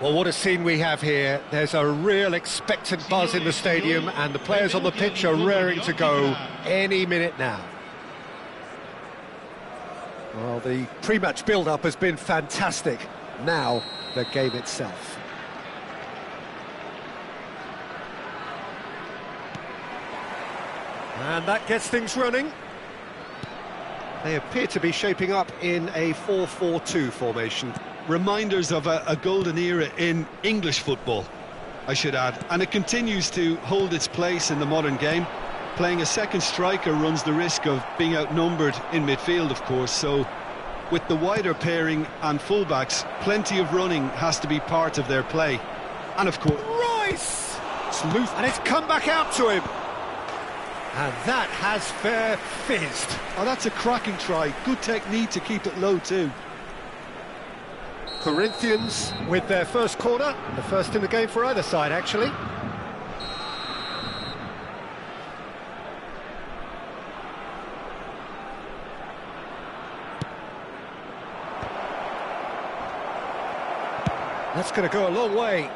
A: Well, what a scene we have here. There's a real expectant buzz in the stadium, and the players on the pitch are raring to go any minute now. Well, the pre-match build-up has been fantastic. Now, the game itself. And that gets things running. They appear to be shaping up in a 4-4-2 formation.
B: Reminders of a golden era in English football, I should add. And it continues to hold its place in the modern game. Playing a second striker runs the risk of being outnumbered in midfield, of course, so with the wider pairing and fullbacks, plenty of running has to be part of their play. And of course...
A: Rice! Sleuth, and it's come back out to him. And that has fair fizzed.
B: Oh, that's a cracking try. Good technique to keep it low too.
A: Corinthians with their first corner, the first in the game for either side, actually. That's going to go a long way.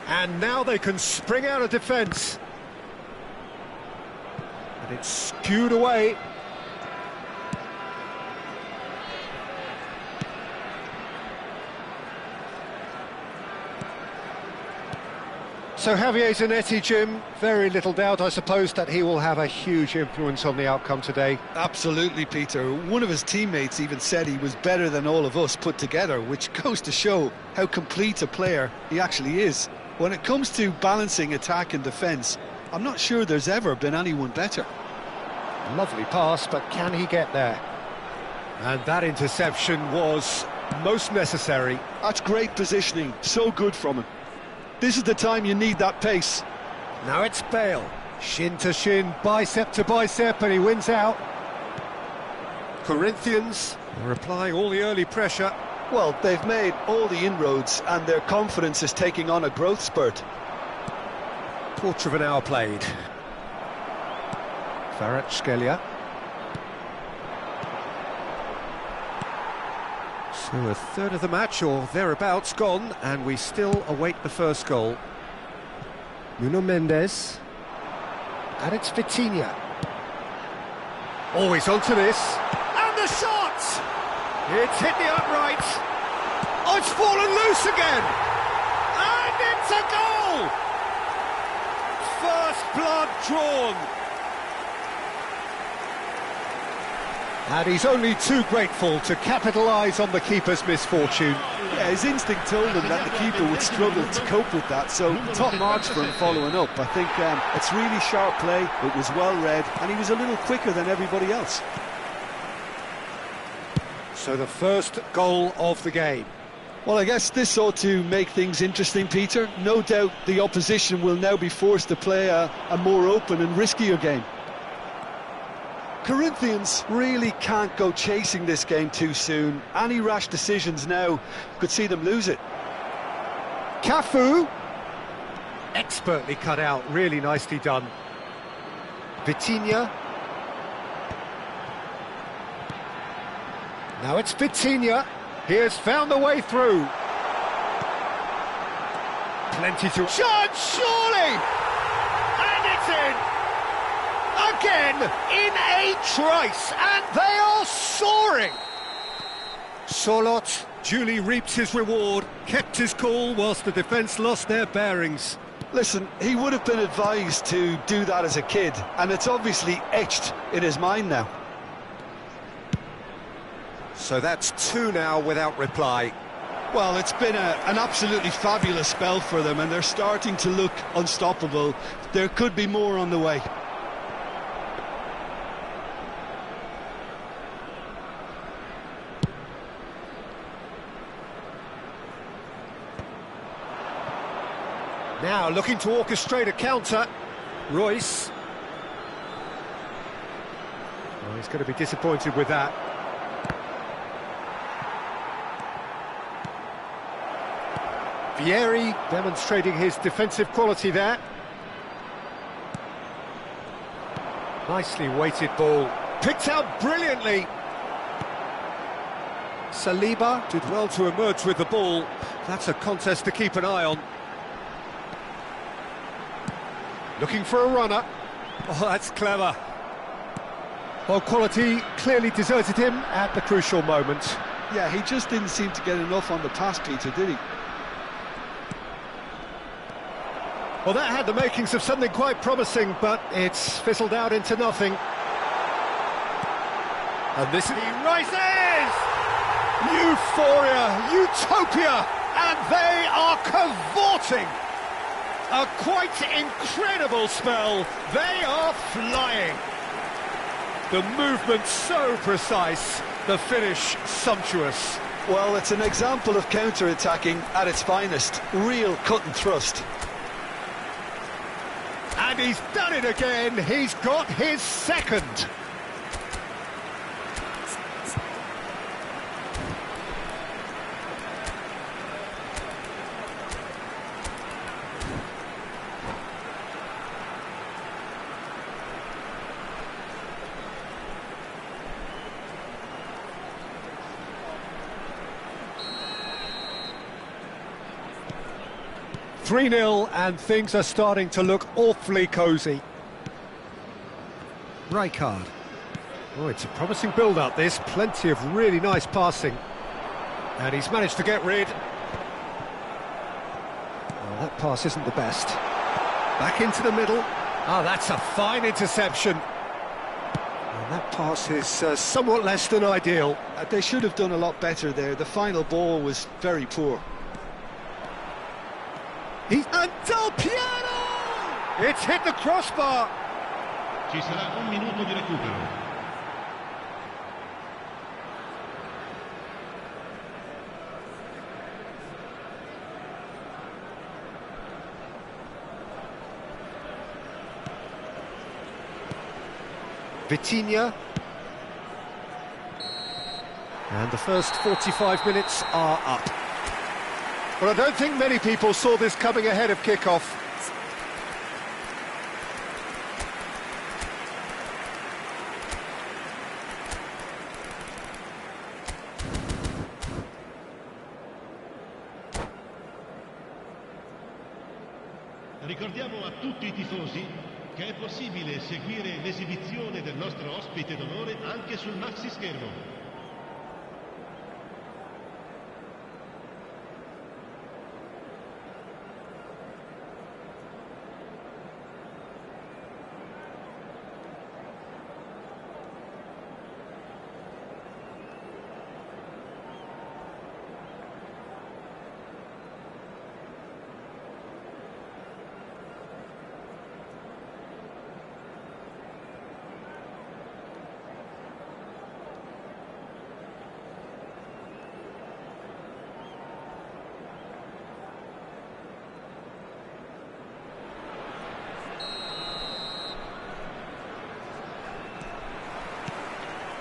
A: And now they can spring out of defence. And it's skewed away. So Javier Zanetti, Jim, very little doubt, I suppose, that he will have a huge influence on the outcome today.
B: Absolutely, Peter. One of his teammates even said he was better than all of us put together, which goes to show how complete a player he actually is. When it comes to balancing attack and defence, I'm not sure there's ever been anyone better.
A: Lovely pass, but can he get there? And that interception was most necessary.
B: That's great positioning, so good from him. This is the time you need that pace.
A: Now it's Bale. Shin to shin, bicep to bicep, and he wins out. Corinthians are applying all the early pressure.
B: Well, they've made all the inroads and their confidence is taking on a growth spurt.
A: Quarter of an hour played. Kvaratskhelia. So a third of the match, or thereabouts, gone, and we still await the first goal. Nuno Mendes. And it's Vitinha. Always onto this. And the shot! It's hit the upright. Oh, it's fallen loose again. And it's a goal! First blood drawn. And he's only too grateful to capitalise on the keeper's misfortune.
B: Yeah, his instinct told him that the keeper would struggle to cope with that, so top marks for him following up. I think it's really sharp play, it was well read, and he was a little quicker than everybody else.
A: So the first goal of the game.
B: Well, I guess this ought to make things interesting, Peter. No doubt the opposition will now be forced to play a more open and riskier game. Corinthians really can't go chasing this game too soon. Any rash decisions now could see them lose it.
A: Cafu. Expertly cut out, really nicely done. Vitinha. Now it's Vitinha. He has found the way through. Plenty to... Shot, surely! And it's in! Again, in a trice, and they are soaring! Solot duly reaps his reward, kept his cool whilst the defence lost their bearings.
B: Listen, he would have been advised to do that as a kid, and it's obviously etched in his mind now.
A: So that's two now without reply.
B: Well, it's been an absolutely fabulous spell for them, and they're starting to look unstoppable. There could be more on the way.
A: Now looking to orchestrate a counter. Royce. Oh, he's going to be disappointed with that. Vieri demonstrating his defensive quality there. Nicely weighted ball. picked out brilliantly. Saliba did well to emerge with the ball. That's a contest to keep an eye on. Looking for a runner. Oh, that's clever. Well, quality clearly deserted him at the crucial moment.
B: Yeah, he just didn't seem to get enough on the pass, Peter, did he?
A: Well, that had the makings of something quite promising, but it's fizzled out into nothing. And this... He rises! Euphoria, utopia, and they are cavorting. A quite incredible spell. They are flying. The movement so precise, the finish sumptuous.
B: Well, it's an example of counter-attacking at its finest. Real cut and thrust.
A: And he's done it again. He's got his second. (3-0) and things are starting to look awfully cosy. Rijkaard. Oh, it's a promising build-up, this. Plenty of really nice passing. And he's managed to get rid. Well, that pass isn't the best. Back into the middle. Oh, that's a fine interception. And that pass is somewhat less than ideal.
B: They should have done a lot better there. The final ball was very poor.
A: And Del Piero! It's hit the crossbar.
D: Ci sarà un minuto di recupero.
A: Vitinha. And the first 45 minutes are up. Well, I don't think many people saw this coming ahead of kick-off.
D: Ricordiamo a tutti i tifosi che è possibile seguire l'esibizione del nostro ospite d'onore anche sul maxi schermo.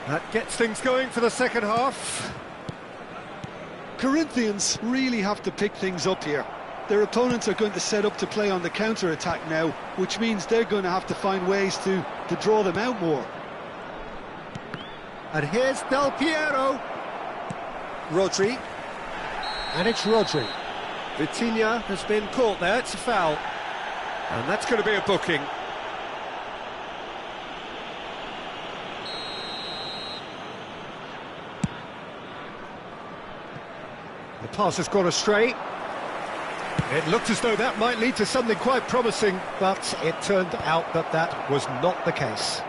A: That gets things going for the second half.
B: Corinthians really have to pick things up here. Their opponents are going to set up to play on the counter-attack now, which means they're going to have to find ways to draw them out more.
A: And here's Del Piero. Rodri. And it's Rodri. Vitinha has been caught there, it's a foul. And that's going to be a booking. The pass has gone astray. It looked as though that might lead to something quite promising, but it turned out that that was not the case.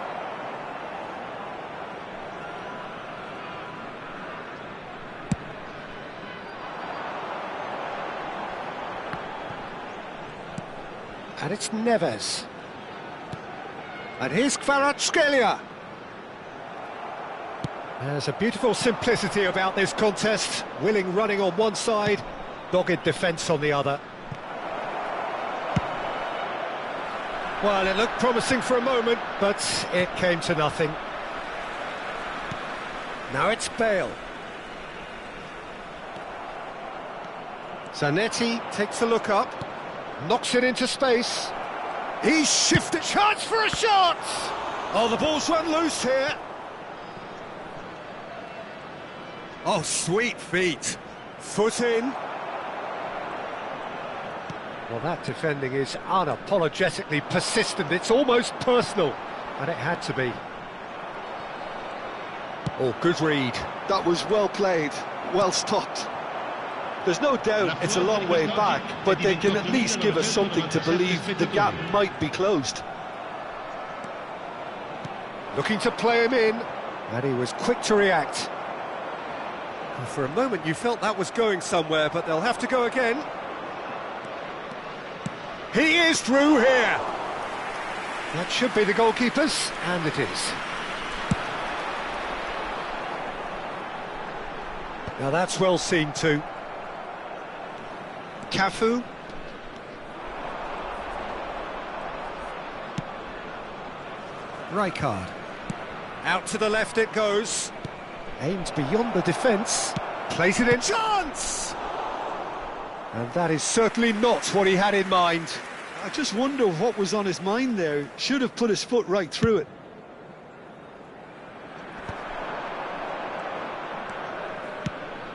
A: And it's Neves. And here's Kvaratskhelia. There's a beautiful simplicity about this contest. Willing running on one side, dogged defence on the other. Well, it looked promising for a moment, but it came to nothing. Now it's Bale. Zanetti takes a look up, knocks it into space. He's shifted. Chance for a shot! Oh, the ball's run loose here. Oh, sweet feet. Foot in. Well, that defending is unapologetically persistent. It's almost personal, and it had to be. Oh, good read.
B: That was well played, well stopped. There's no doubt it's a long way back, but they can at least give us something to believe the gap might be closed.
A: Looking to play him in, and he was quick to react. And for a moment you felt that was going somewhere, but they'll have to go again. He is through here! That should be the goalkeeper's, and it is. Now that's well seen too. Cafu. Rijkaard. Out to the left it goes. Aims beyond the defence. Plays it in. Chance! And that is certainly not what he had in mind.
B: I just wonder what was on his mind there. Should have put his foot right through it.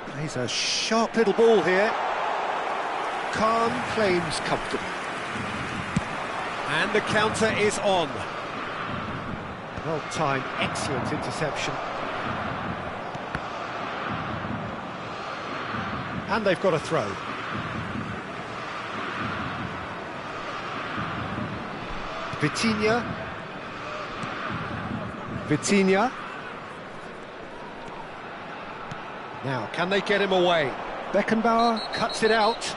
A: Plays a sharp little ball here. Calm claims comfortable. And the counter is on. Well timed, excellent interception. And they've got a throw. Vitinha. Now, can they get him away? Beckenbauer cuts it out.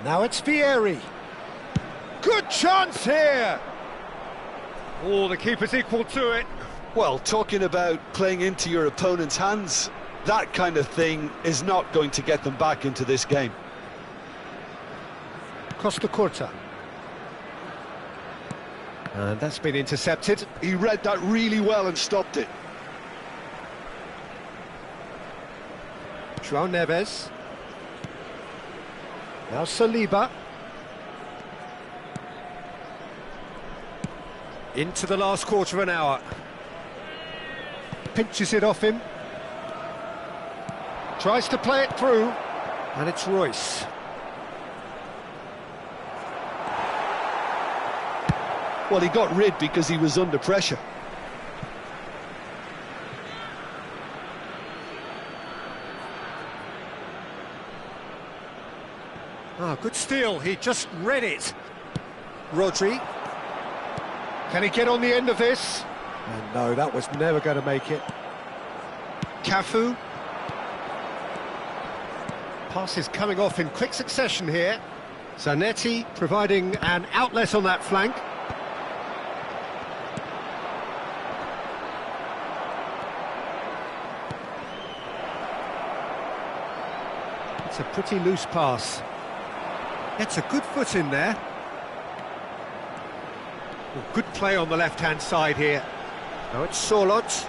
A: Now it's Vieri. Good chance here! Oh, the keeper's equal to it.
B: Well, talking about playing into your opponent's hands, that kind of thing is not going to get them back into this game.
A: Costa Curta. And that's been intercepted.
B: He read that really well and stopped it.
A: João Neves. Now Saliba. Into the last quarter of an hour. Pinches it off him. Tries to play it through. And it's Royce.
B: Well, he got rid because he was under pressure.
A: Ah, good steal, he just read it. Rodri. Can he get on the end of this? And no, that was never going to make it. Cafu. Passes coming off in quick succession here. Zanetti providing an outlet on that flank. It's a pretty loose pass. Gets a good foot in there. Well, good play on the left-hand side here. Now it's Sorloth.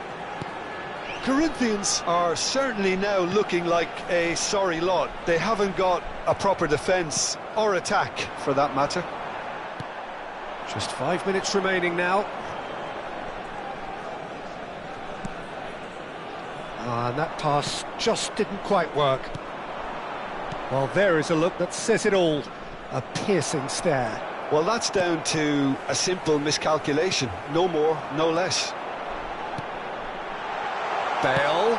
B: Corinthians are certainly now looking like a sorry lot. They haven't got a proper defence or attack, for that matter.
A: Just 5 minutes remaining now. And that pass just didn't quite work. Well, there is a look that says it all. A piercing stare.
B: Well, that's down to a simple miscalculation. No more, no less.
A: Bale.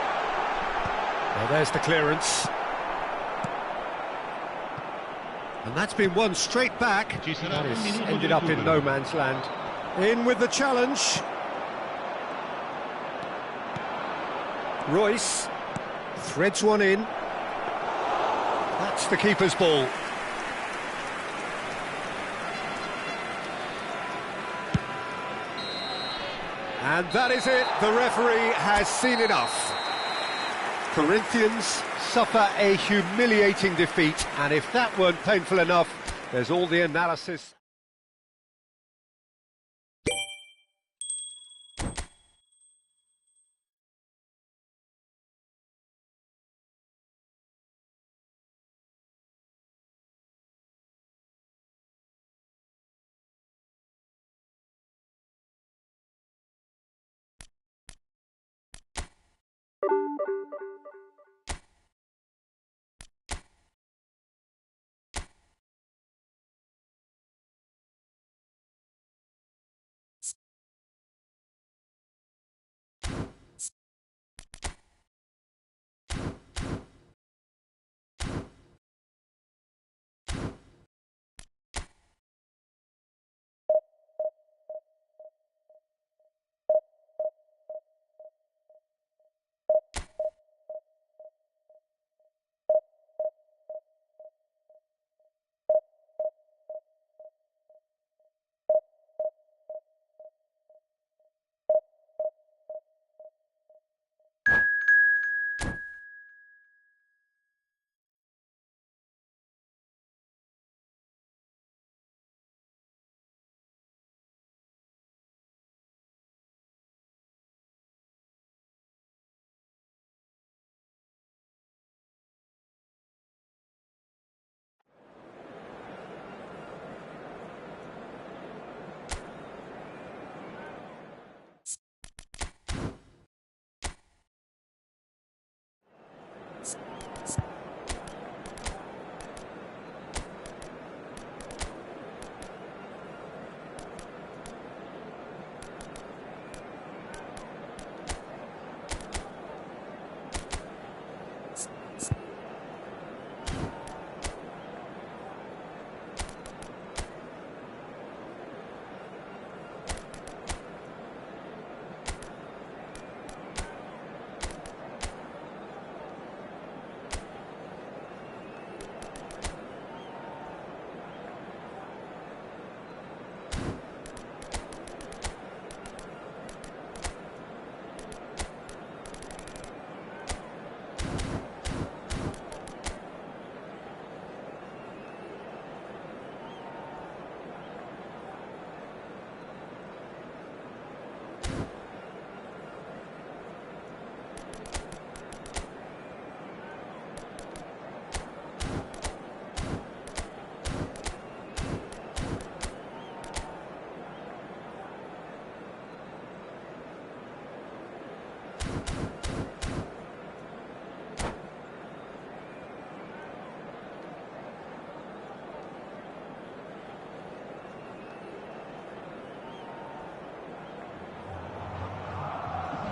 A: Well, there's the clearance. And that's been won straight back. That is ended up in no man's land. In with the challenge. Royce threads one in. That's the keeper's ball. And that is it. The referee has seen enough. Corinthians suffer a humiliating defeat, and if that weren't painful enough, there's all the analysis.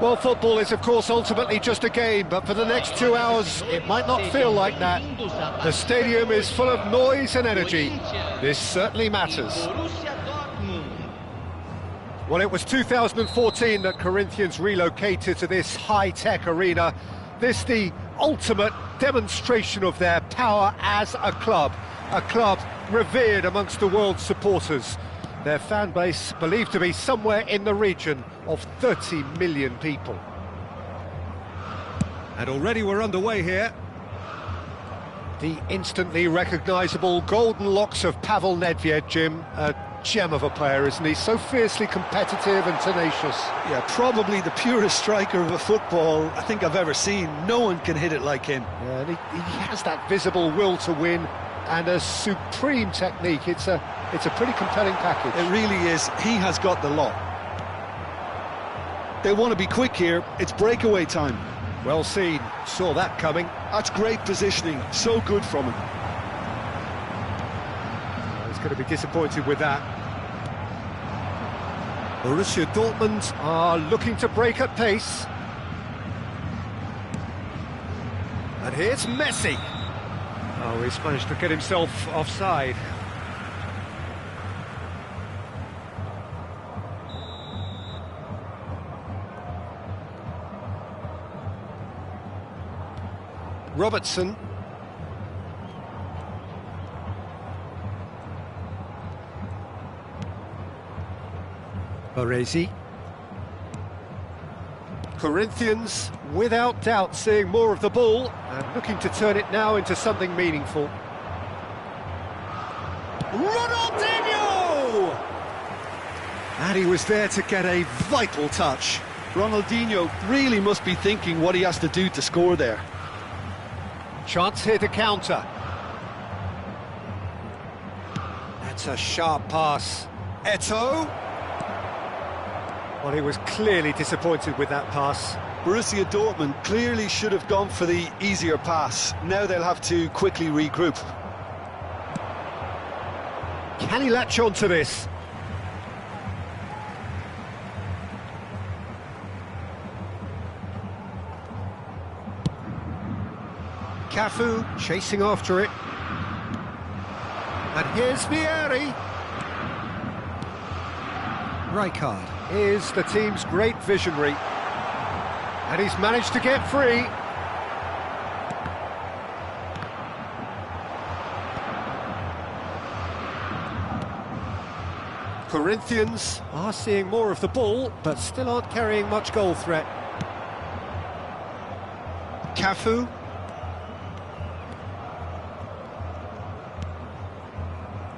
A: Well, football is, of course, ultimately just a game, but for the next 2 hours, it might not feel like that. The stadium is full of noise and energy. This certainly matters. Well, it was 2014 that Corinthians relocated to this high-tech arena. This the ultimate demonstration of their power as a club revered amongst the world's supporters. Their fan base believed to be somewhere in the region of 30 million people. And already we're underway here. The instantly recognisable golden locks of Pavel Nedved, Jim. A gem of a player, isn't he? So fiercely competitive and tenacious.
B: Yeah, probably the purest striker of a football I think I've ever seen. No one can hit it like him.
A: Yeah, and he has that visible will to win and a supreme technique. It's a pretty compelling package.
B: It really is. He has got the lot. They want to be quick here. It's breakaway time.
A: Well seen. Saw that coming.
B: That's great positioning. So good from him.
A: He's going to be disappointed with that. Borussia Dortmund are looking to break at pace. And here's Messi. Oh, he's managed to get himself offside. Robertson. Baresi. Corinthians, without doubt, seeing more of the ball and looking to turn it now into something meaningful. Ronaldinho! And he was there to get a vital touch.
B: Ronaldinho really must be thinking what he has to do to score there.
A: Chance here to counter. That's a sharp pass. Eto'o. Well, he was clearly disappointed with that pass.
B: Borussia Dortmund clearly should have gone for the easier pass. Now they'll have to quickly regroup.
A: Can he latch on to this? Cafu chasing after it. And here's Vieri. Rijkaard is the team's great visionary. And he's managed to get free. Corinthians are seeing more of the ball, but still aren't carrying much goal threat. Cafu.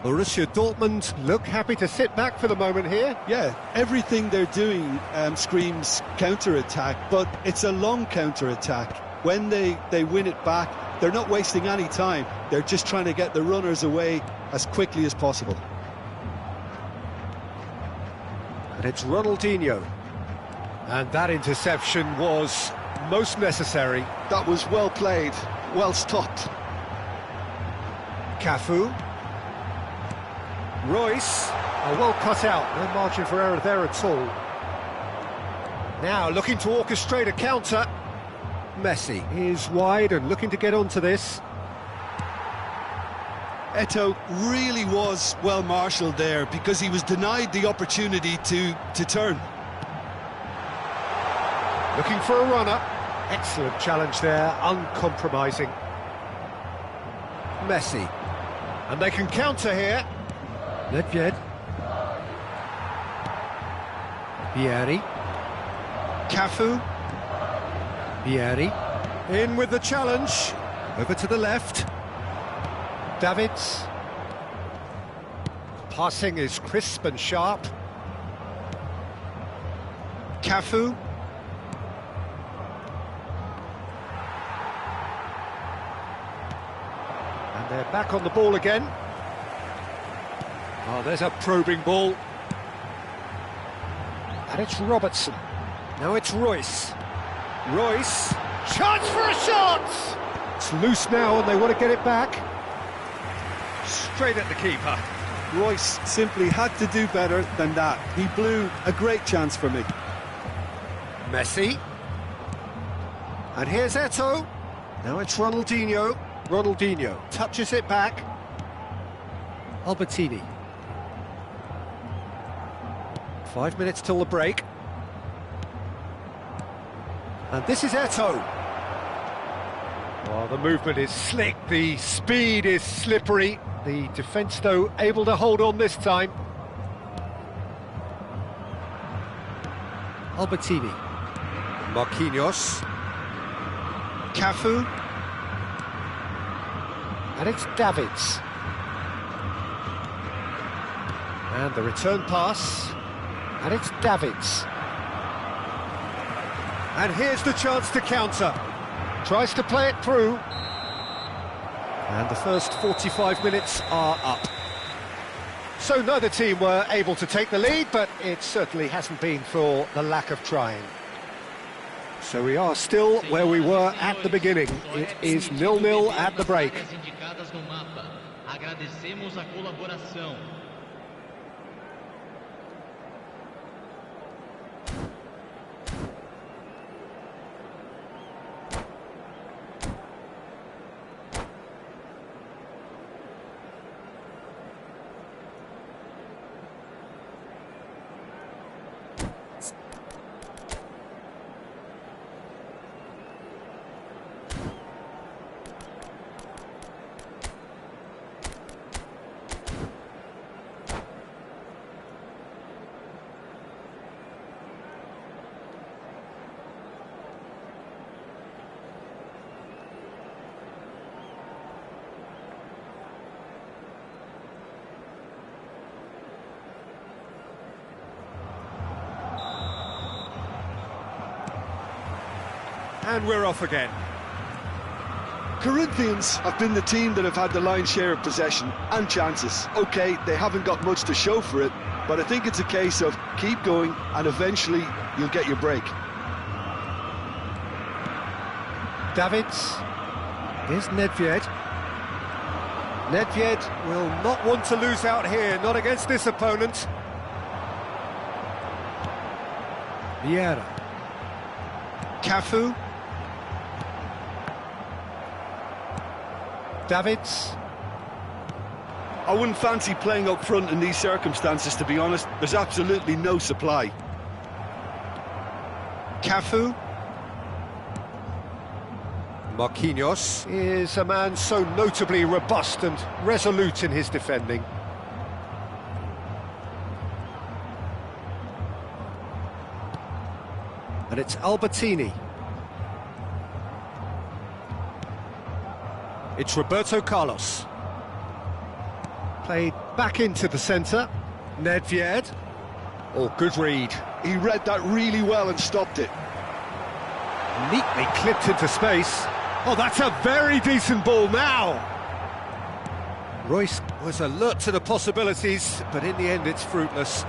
A: Borussia Dortmund look happy to sit back for the moment here.
B: Yeah, everything they're doing screams counter-attack, but it's a long counter-attack. When they win it back, they're not wasting any time. They're just trying to get the runners away as quickly as possible.
A: And it's Ronaldinho. And that interception was most necessary.
B: That was well played, well stopped.
A: Cafu. Royce, well cut out, no margin for error there at all. Now looking to orchestrate a counter. Messi is wide and looking to get onto this.
B: Eto'o really was well marshalled there because he was denied the opportunity to turn.
A: Looking for a runner. Excellent challenge there, uncompromising. Messi. And they can counter here. Nedved. Vieri. Cafu. Vieri. In with the challenge. Over to the left. Davids. Passing is crisp and sharp. Cafu. And they're back on the ball again. Oh, there's a probing ball. And it's Robertson. Now it's Royce. Royce. Chance for a shot! It's loose now and they want to get it back. Straight at the keeper.
B: Royce simply had to do better than that. He blew a great chance for me.
A: Messi. And here's Eto'o. Now it's Ronaldinho. Ronaldinho touches it back. Albertini. 5 minutes till the break. And this is Eto'o. Well, the movement is slick, the speed is slippery. The defence, though, able to hold on this time. Albertini. Marquinhos. Cafu. And it's Davids. And the return pass. And it's Davids. And here's the chance to counter. Tries to play it through. And the first 45 minutes are up. So neither team were able to take the lead, but it certainly hasn't been for the lack of trying. So we are still where we were at the beginning. It is 0-0 at the break.
C: Agradecemos a colaboração.
A: And we're off again.
B: Corinthians have been the team that have had the lion's share of possession and chances. OK, they haven't got much to show for it, but I think it's a case of keep going and eventually you'll get your break.
A: Davids. Here's Nedved. Nedved will not want to lose out here, not against this opponent. Vieira. Cafu. Davids.
B: I wouldn't fancy playing up front in these circumstances, to be honest. There's absolutely no supply.
A: Cafu. Marquinhos is a man so notably robust and resolute in his defending. And it's Albertini. It's Roberto Carlos. Played back into the centre. Nedved. Oh, good read.
B: He read that really well and stopped it.
A: Neatly clipped into space. Oh, that's a very decent ball now. Royce was alert to the possibilities, but in the end it's fruitless.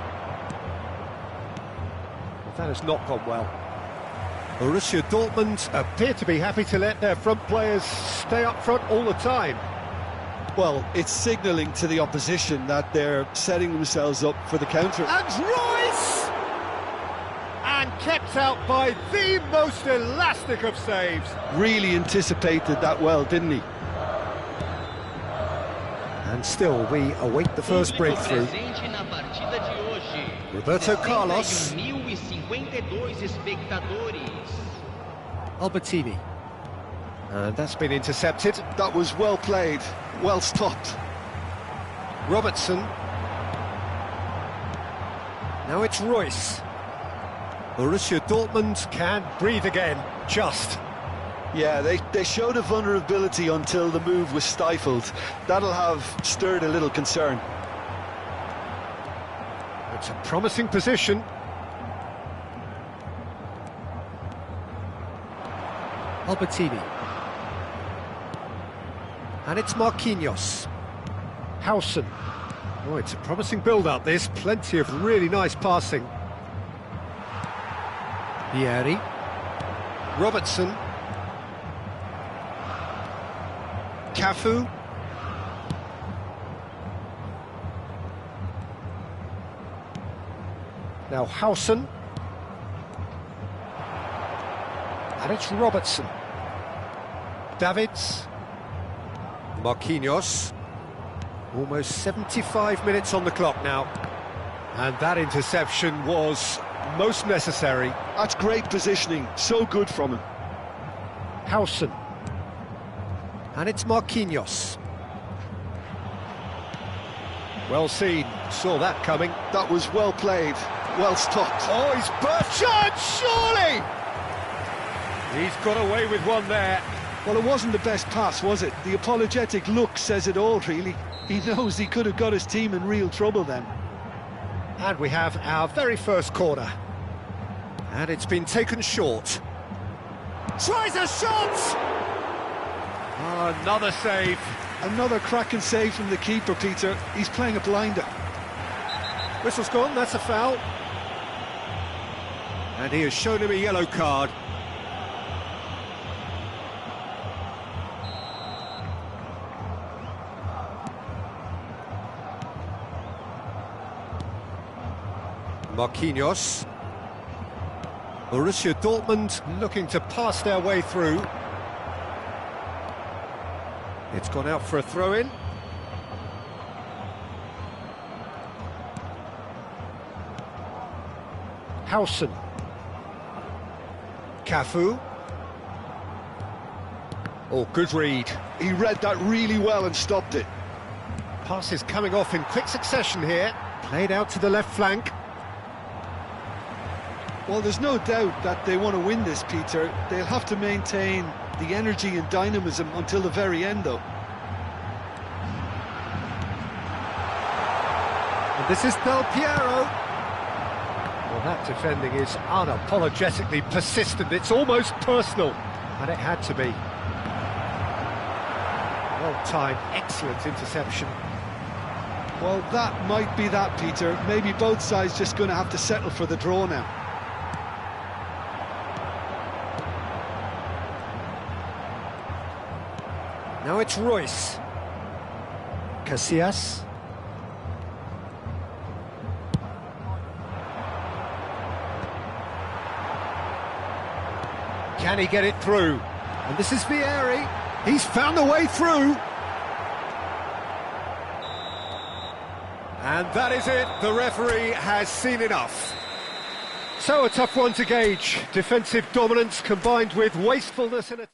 A: That has not gone well. Borussia Dortmund appear to be happy to let their front players stay up front all the time.
B: Well, it's signalling to the opposition that they're setting themselves up for the counter.
A: And Royce! And kept out by the most elastic of saves.
B: Really anticipated that well, didn't he?
A: And still we await the first breakthrough. Roberto Carlos. Albertini. And that's been intercepted.
B: That was well played, well stopped.
A: Robertson. Now it's Royce. Borussia Dortmund can breathe again, just.
B: Yeah, they showed a vulnerability until the move was stifled. That'll have stirred a little concern.
A: It's a promising position. Albertini. And it's Marquinhos. Howson. Oh, it's a promising build-up, this. Plenty of really nice passing. Vieri. Robertson. Cafu. Now Howson. And it's Robertson. Davids. Marquinhos. Almost 75 minutes on the clock now. And that interception was most necessary.
B: That's great positioning, so good from him.
A: Howson. And it's Marquinhos. Well seen, saw that coming.
B: That was well played, well stopped.
A: Oh, he's burst, surely! He's got away with one there.
B: Well, it wasn't the best pass, was it? The apologetic look says it all, really. He knows he could have got his team in real trouble then.
A: And we have our very first corner. And it's been taken short. Tries a shot! Oh, another save.
B: Another cracking save from the keeper, Peter. He's playing a blinder.
A: Whistle's gone, that's a foul. And he has shown him a yellow card. Marquinhos. Borussia Dortmund looking to pass their way through. It's gone out for a throw-in. Howson. Cafu. Oh, good read.
B: He read that really well and stopped it.
A: Passes coming off in quick succession here. Played out to the left flank.
B: Well, there's no doubt that they want to win this, Peter. They'll have to maintain the energy and dynamism until the very end, though.
A: And this is Del Piero. Well, that defending is unapologetically persistent. It's almost personal. And it had to be. Well timed, excellent interception.
B: Well, that might be that, Peter. Maybe both sides just going to have to settle for the draw now.
A: Now it's Royce. Casillas. Can he get it through? And this is Vieri. He's found a way through. And that is it. The referee has seen enough. So a tough one to gauge. Defensive dominance combined with wastefulness in a...